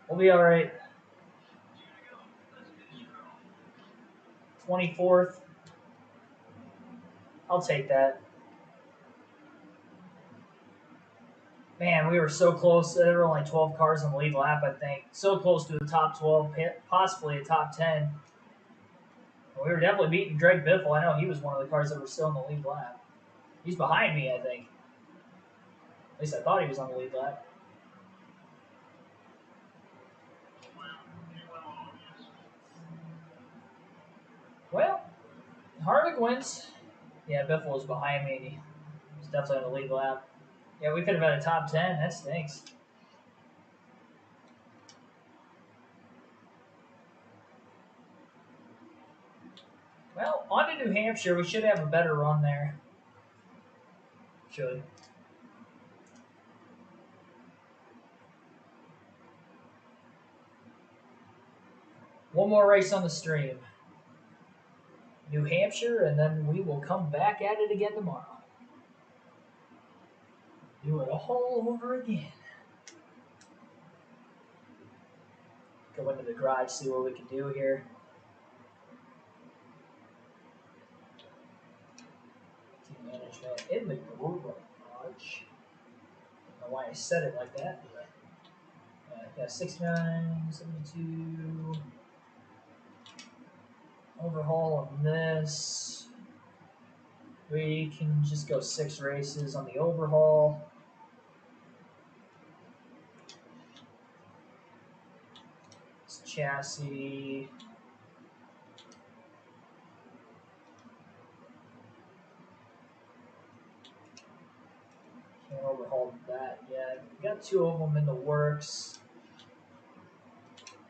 We'll be all right. 24th. I'll take that. Man, we were so close. There were only 12 cars in the lead lap, I think. So close to the top 12, possibly a top 10. We were definitely beating Greg Biffle. I know he was one of the cars that were still in the lead lap. He's behind me, I think. At least I thought he was on the lead lap. Well, Harvick wins. Yeah, Biffle was behind me, and he was definitely on the lead lap. Yeah, we could have had a top 10. That stinks. Well, on to New Hampshire. We should have a better run there. Should. One more race on the stream. New Hampshire, and then we will come back at it again tomorrow. Do it all over again. Go into the garage, see what we can do here. Team management in the garage. I don't know why I said it like that. Yeah, 69, 72. Overhaul on this. We can just go 6 races on the overhaul. This chassis. Can't overhaul that yet. We got 2 of them in the works.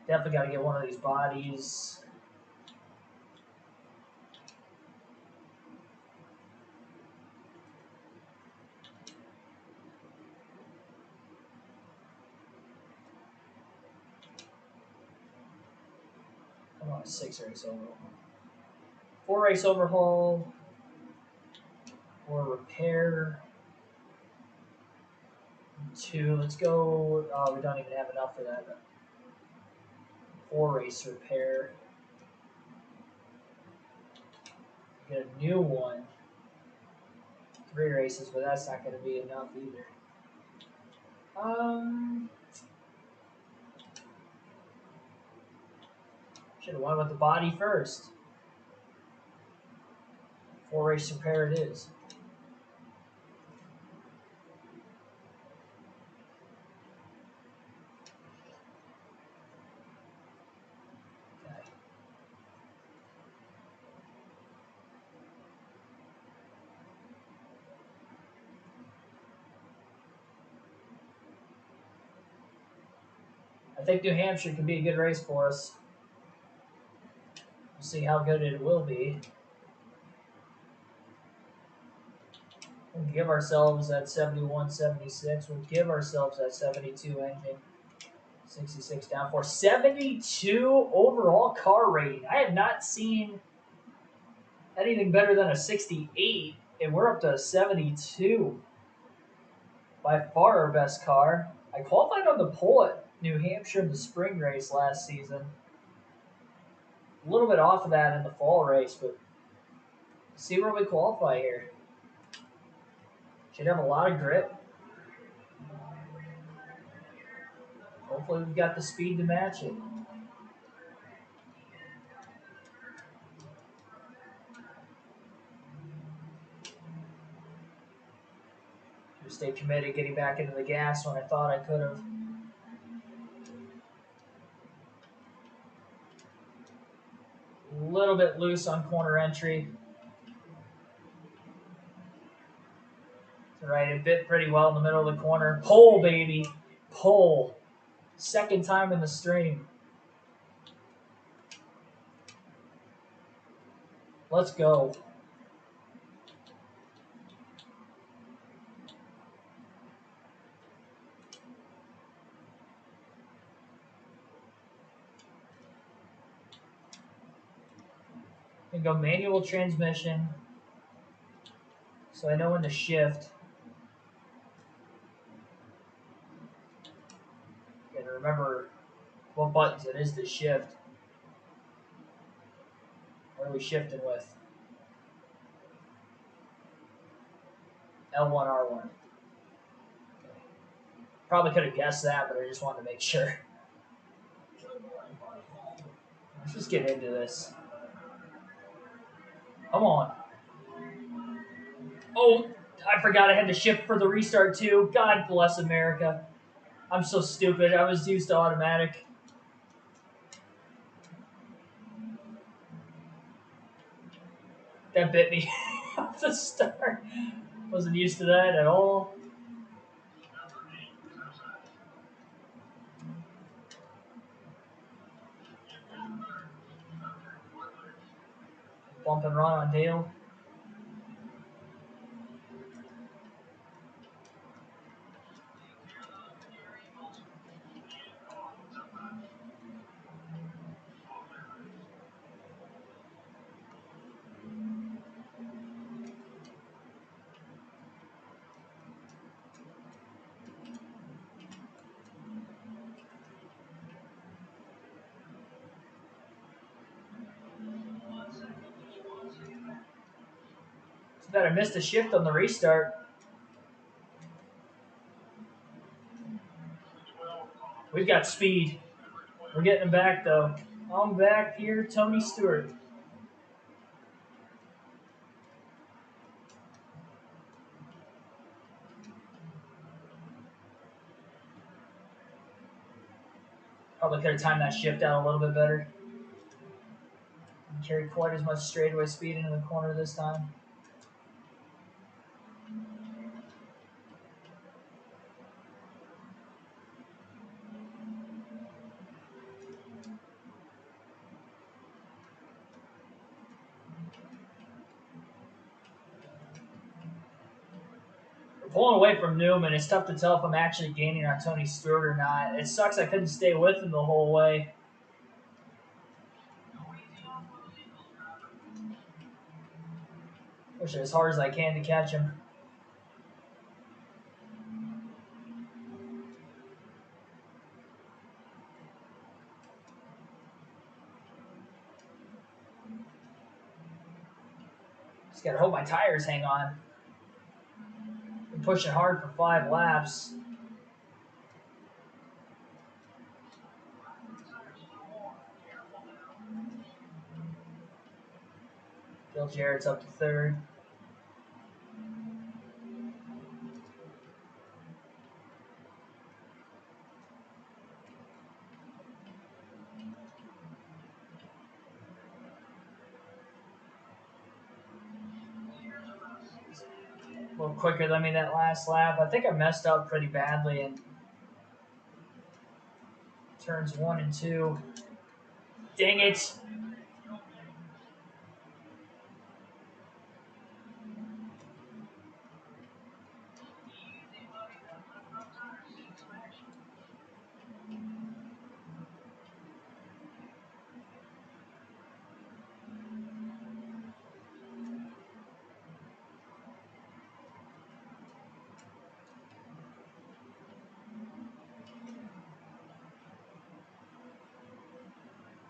Definitely got to get one of these bodies. I want a 6 race overhaul. 4 race overhaul. Or repair. 2. Let's go. Oh, we don't even have enough for that. 4 race repair. Get a new one. 3 races, but that's not going to be enough either. Should have went with the body first. 4 race repair it is. Okay. I think New Hampshire can be a good race for us. We'll see how good it will be. We'll give ourselves that 71, 76. We'll give ourselves that 72 engine. 66 down for 72 overall car rating. I have not seen anything better than a 68, and we're up to a 72. By far our best car. I qualified on the pole at New Hampshire in the spring race last season. A little bit off of that in the fall race, but see where we qualify here. Should have a lot of grip. Hopefully we've got the speed to match it. Just stay committed, getting back into the gas when I thought I could have. A little bit loose on corner entry. All right, it bit pretty well in the middle of the corner. Pole, baby. Pole. Second time in the stream. Let's go. And go manual transmission. So I know when to shift. remember what buttons it is to shift. What are we shifting with? L1, R1. Probably could have guessed that, but I just wanted to make sure. Let's just get into this. Come on. Oh, I forgot I had to shift for the restart too. God bless America. I'm so stupid. I was used to automatic. That bit me off the start. Wasn't used to that at all. Bump and run on Dale. Too bad I missed a shift on the restart. We've got speed. We're getting him back though. I'm back here, Tony Stewart. Probably could have timed that shift out a little bit better. Didn't carry quite as much straightaway speed into the corner this time. We're pulling away from Newman. It's tough to tell if I'm actually gaining on Tony Stewart or not. It sucks I couldn't stay with him the whole way. Push it as hard as I can to catch him. Just gotta hope my tires hang on. Been pushing hard for 5 laps. Bill Jarrett's up to 3rd. A little quicker than me that last lap. I think I messed up pretty badly in turns 1 and 2. Dang it.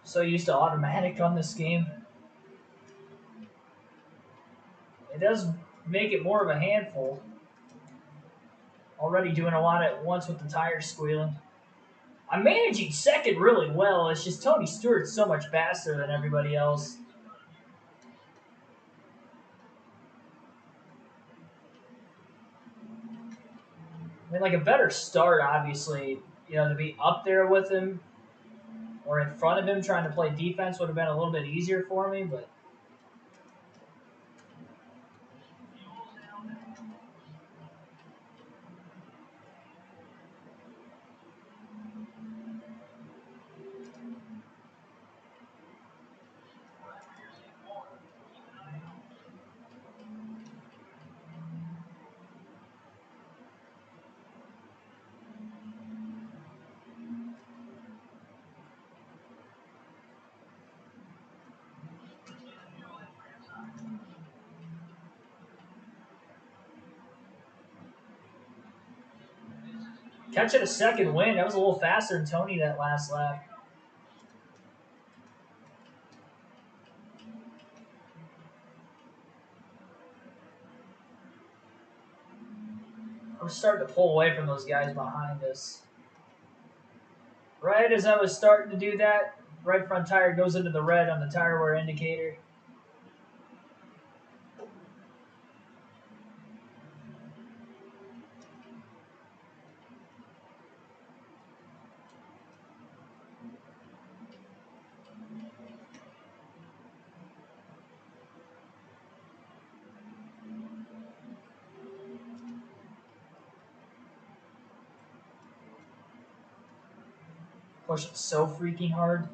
So used to automatic on this game. It does make it more of a handful. Already doing a lot at once with the tires squealing. I'm managing second really well. It's just Tony Stewart's so much faster than everybody else. I mean, like a better start, obviously, to be up there with him or in front of him trying to play defense would have been a little bit easier for me, but Catching a second win. That was a little faster than Tony that last lap. I'm starting to pull away from those guys behind us. Right as I was starting to do that, right front tire goes into the red on the tire wear indicator. Pushing so freaking hard.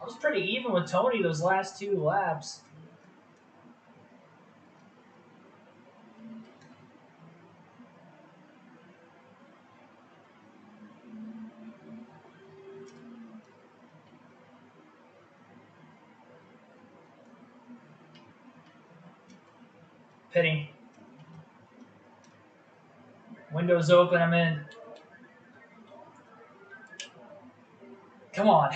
I was pretty even with Tony those last 2 laps. Pitting. Windows open, I'm in. Come on.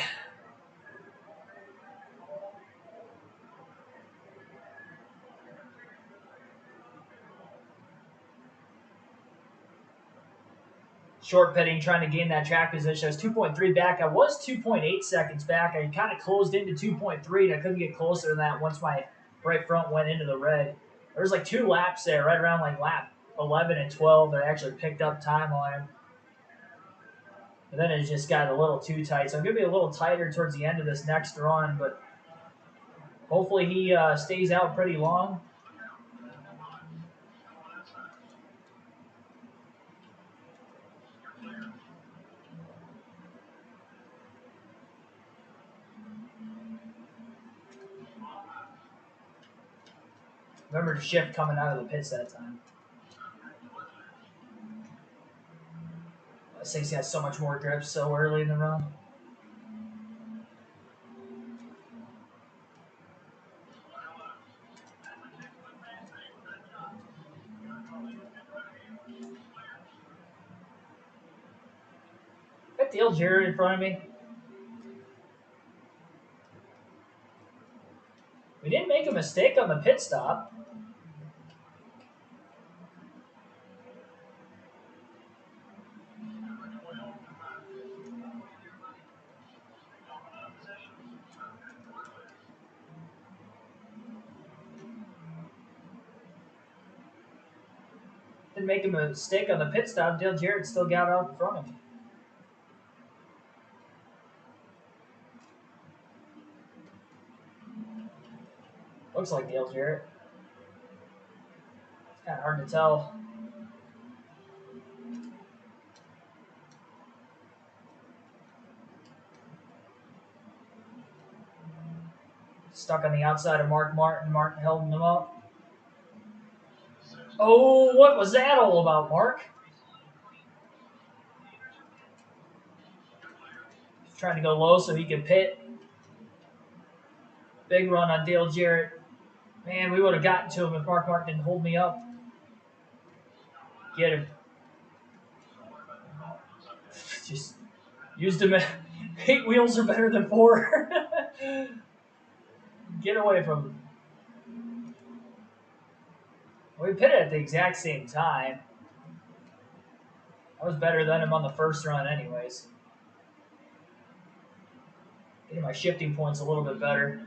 Short pitting, trying to gain that track position. I was 2.3 back. I was 2.8 seconds back. I kind of closed into 2.3, and I couldn't get closer than that once my right front went into the red. There was like 2 laps there, right around like lap 11 and 12, that I actually picked up time on him. And then it just got a little too tight. So I'm going to be a little tighter towards the end of this next run, but hopefully he stays out pretty long. Remember to shift coming out of the pits that time. This thing's got so much more grip so early in the run. Got Dale Jarrett in front of me. We didn't make a mistake on the pit stop. Didn't make a mistake on the pit stop. Dale Jarrett still got out in front of me. Looks like Dale Jarrett. It's kind of hard to tell. Stuck on the outside of Mark Martin. Martin holding him up. Oh, what was that all about, Mark? He's trying to go low so he can pit. Big run on Dale Jarrett. Man, we would have gotten to him if Mark Martin didn't hold me up. Get him. Just used him. 8 wheels are better than 4. Get away from him. We pitted at the exact same time. I was better than him on the first run anyways. Getting my shifting points a little bit better.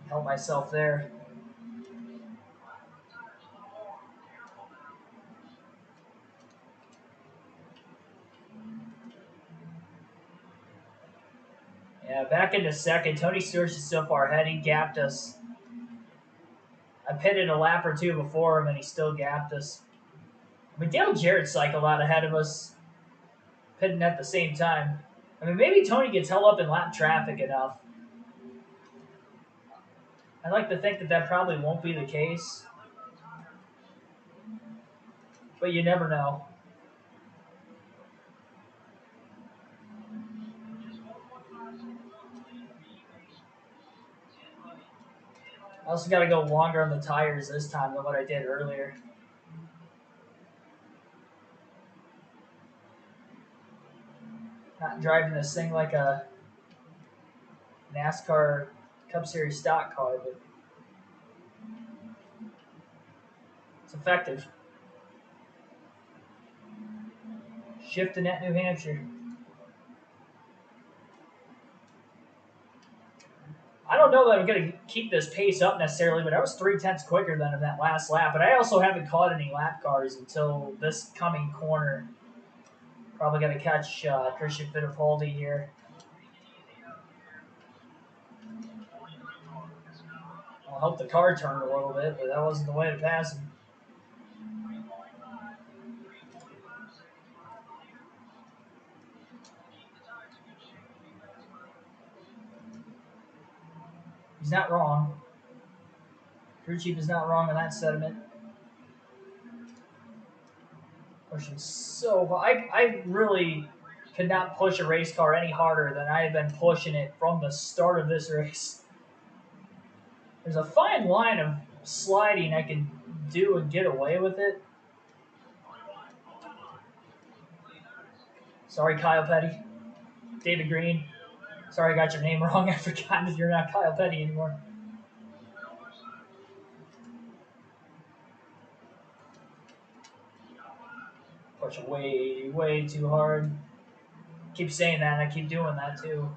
Help myself there. Yeah, back into second. Tony Stewart's just so far ahead. He gapped us. I pitted a lap or 2 before him, and he still gapped us. I mean, Dale Jarrett cycled out ahead of us, pitting at the same time. I mean, maybe Tony gets held up in lap traffic enough. I'd like to think that that probably won't be the case. but you never know. I also got to go longer on the tires this time than what I did earlier. Not driving this thing like a NASCAR Cup Series stock car, but it's effective. Shifting at New Hampshire. I don't know that I'm going to keep this pace up necessarily, but I was 3/10 quicker than in that last lap. But I also haven't caught any lap cars until this coming corner. Probably going to catch Christian Fittipaldi here. I'll help the car turn a little bit, but that wasn't the way to pass him. He's not wrong. Crew chief is not wrong on that sentiment. Pushing so hard. I really could not push a race car any harder than I have been pushing it from the start of this race. There's a fine line of sliding I can do and get away with it. Sorry, Kyle Petty. David Green. Sorry I got your name wrong. I forgot that you're not Kyle Petty anymore. Push way, way too hard. Keep saying that, and I keep doing that too.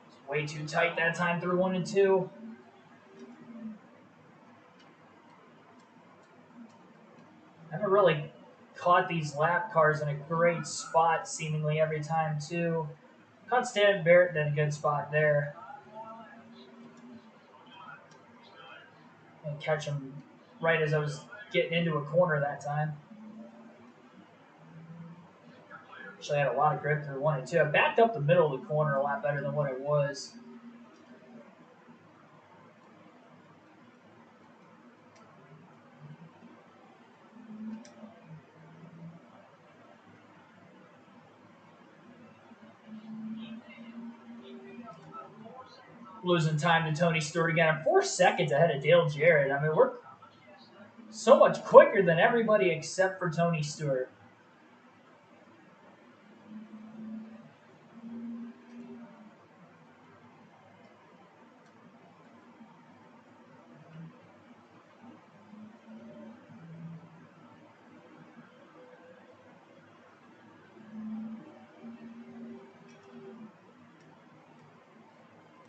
It's way too tight that time through 1 and 2. I haven't really caught these lap cars in a great spot seemingly every time too. Caught Stan Barrett in a good spot there. And catch him right as I was getting into a corner that time. Actually, I had a lot of grip through 1 and 2. I backed up the middle of the corner a lot better than what it was. Losing time to Tony Stewart again. I'm 4 seconds ahead of Dale Jarrett. I mean, we're so much quicker than everybody except for Tony Stewart.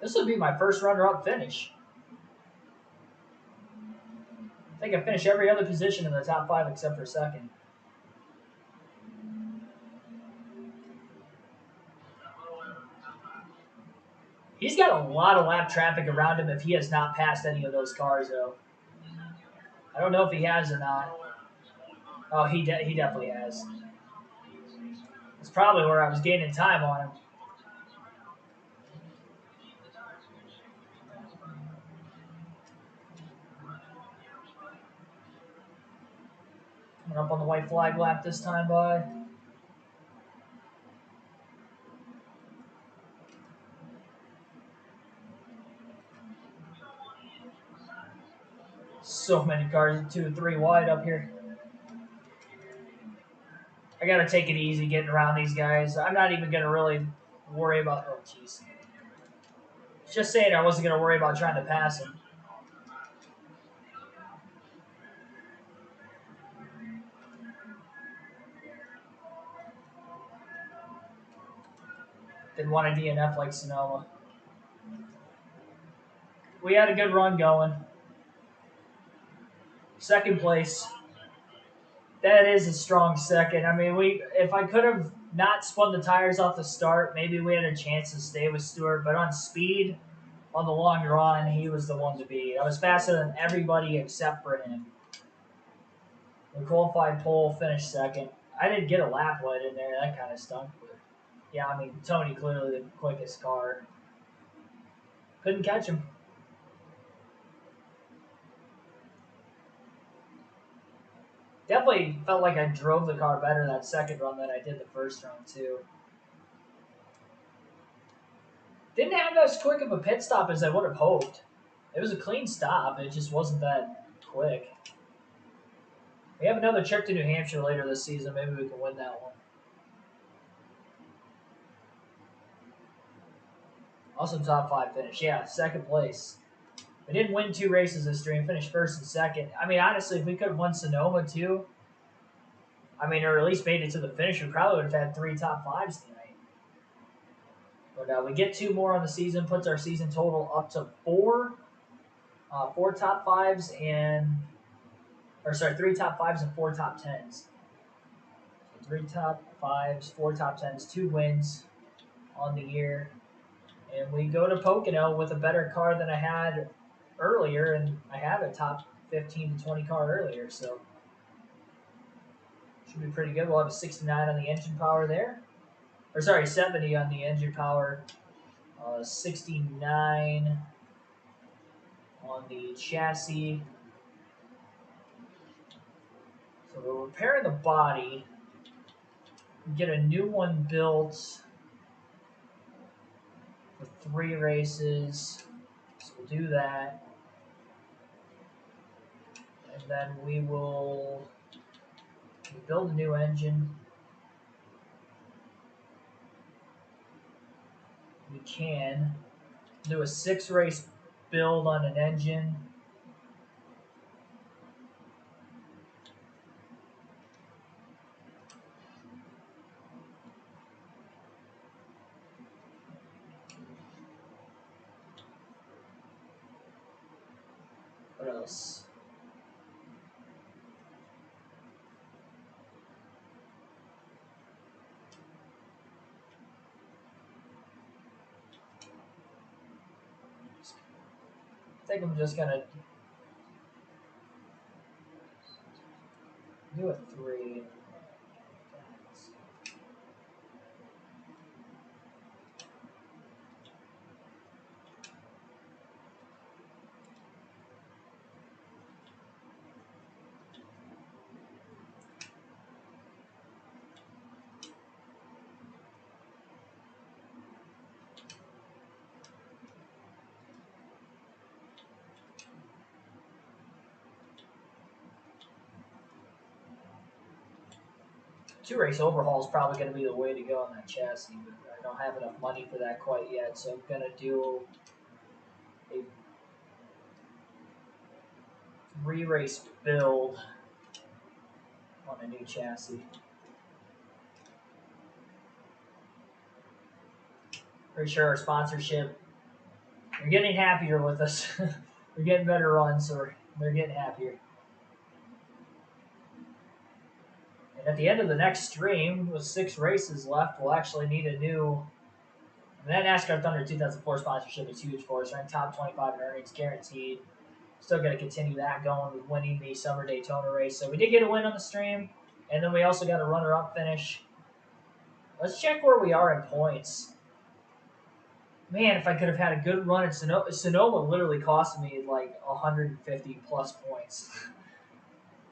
This would be my first runner-up finish. I think I finished every other position in the top 5 except for second. He's got a lot of lap traffic around him if he has not passed any of those cars, though. I don't know if he has or not. Oh, he definitely has. That's probably where I was gaining time on him. Coming up on the white flag lap this time by. So many cars, 2 and 3 wide up here. I gotta take it easy getting around these guys. I'm not even gonna really worry about. Oh, jeez. Just saying, I wasn't gonna worry about trying to pass him. Didn't want a DNF like Sonoma. We had a good run going. Second place. That is a strong second. I mean, if I could have not spun the tires off the start, maybe we had a chance to stay with Stewart. But on speed, on the long run, he was the one to beat. I was faster than everybody except for him. The qualified pole finished second. I didn't get a lap light in there. That kind of stunk. But yeah, I mean, Tony clearly the quickest car. Couldn't catch him. Definitely felt like I drove the car better that second run than I did the first run, too. Didn't have as quick of a pit stop as I would have hoped. It was a clean stop. It just wasn't that quick. We have another trip to New Hampshire later this season. Maybe we can win that one. Also, top 5 finish. Yeah, second place. We didn't win 2 races this stream. Finished first and second. I mean, honestly, if we could have won Sonoma too, I mean, or at least made it to the finish, we probably would have had 3 top 5s tonight. But we get 2 more on the season, puts our season total up to 4. 4 top 5s and, or sorry, 3 top 5s and 4 top 10s. So 3 top 5s, 4 top 10s, 2 wins on the year. And we go to Pocono with a better car than I had earlier, and I had a top 15 to 20 car earlier, so should be pretty good. We'll have a 69 on the engine power there. Or sorry, 70 on the engine power, 69 on the chassis. So we're repairing the body. Get a new one built for 3 races. So we'll do that. And then we will build a new engine. We can do a 6-race build on an engine. What else? I think I'm just gonna do a 3. 2-race overhaul is probably going to be the way to go on that chassis, but I don't have enough money for that quite yet, so I'm going to do a 3-race build on a new chassis. Pretty sure our sponsorship, they're getting happier with us. We're getting better runs, so they're getting happier. And at the end of the next stream, with 6 races left, we'll actually need a new. That NASCAR Thunder 2004 sponsorship is huge for us. We're in top 25 in earnings, guaranteed. Still going to continue that going with winning the Summer Daytona race. So we did get a win on the stream, and then we also got a runner-up finish. Let's check where we are in points. Man, if I could have had a good run at Sonoma literally cost me like 150 plus points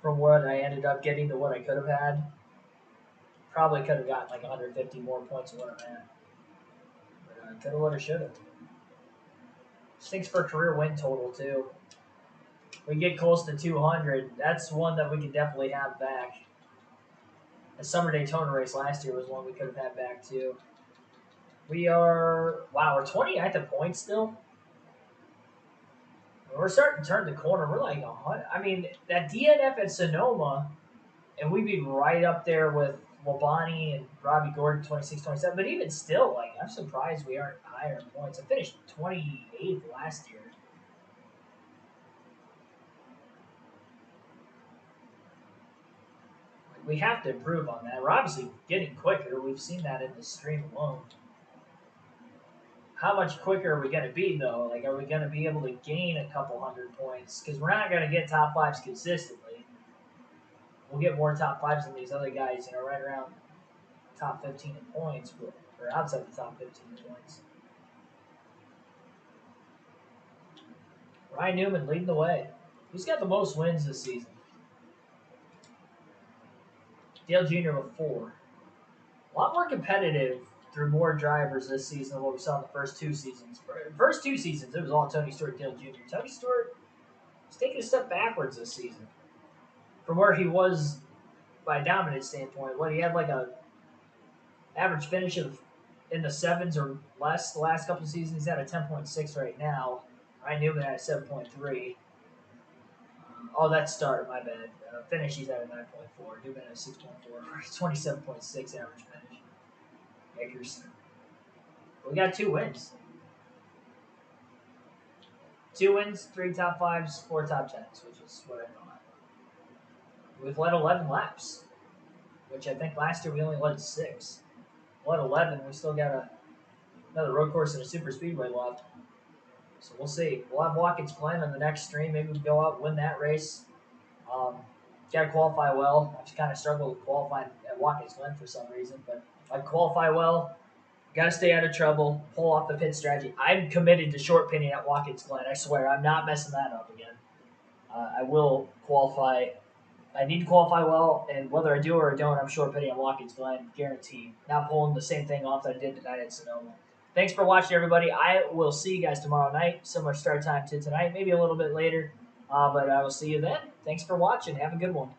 from what I ended up getting to what I could have had. Probably could have gotten like 150 more points than what I'm at. But I could have, would have, should have. Thanks for career win total, too. We get close to 200. That's one that we could definitely have back. The Summer Daytona race last year was one we could have had back, too. We are, wow, we're 29th in points still. We're starting to turn the corner. We're like 100. I mean, that DNF at Sonoma, and we'd be right up there with Wabani and Robbie Gordon, 26, 27. But even still, like, I'm surprised we aren't higher in points. I finished 28th last year. We have to improve on that. We're obviously getting quicker. We've seen that in the stream alone. How much quicker are we going to be, though? Like, are we going to be able to gain a couple hundred points? Because we're not going to get top 5s consistently. we'll get more top fives than these other guys, right around top 15 in points, or outside the top 15 in points. Ryan Newman leading the way. He's got the most wins this season. Dale Jr. with 4. A lot more competitive through more drivers this season than what we saw in the first 2 seasons. First 2 seasons, it was all Tony Stewart, Dale Jr. Tony Stewart is taking a step backwards this season from where he was by a dominance standpoint. What he had like a average finish of in the 7s or less the last couple of seasons. He's at a 10.6 right now. Ryan Newman at a 7.3. Oh, that's start. My bad. Finish, he's at a 9.4. Newman at a 6.4. 27.6 average finish. Akers. We got 2 wins. 2 wins, 3 top 5s, 4 top 10s, which is what I thought. We've led 11 laps, which I think last year we only led 6. We led 11. We still got another road course and a super speedway left. So we'll see. We'll have Watkins Glen on the next stream. Maybe we can go out and win that race. Got to qualify well. I've kind of struggled with qualifying at Watkins Glen for some reason, but I qualify well. Got to stay out of trouble. Pull off the pit strategy. I'm committed to short pinning at Watkins Glen. I swear, I'm not messing that up again. I will qualify. I need to qualify well, and whether I do or I don't, I'm short pinning at Watkins Glen, guaranteed. Not pulling the same thing off that I did tonight at Sonoma. Thanks for watching, everybody. I will see you guys tomorrow night. Similar start time to tonight, maybe a little bit later, but I will see you then. Thanks for watching. Have a good one.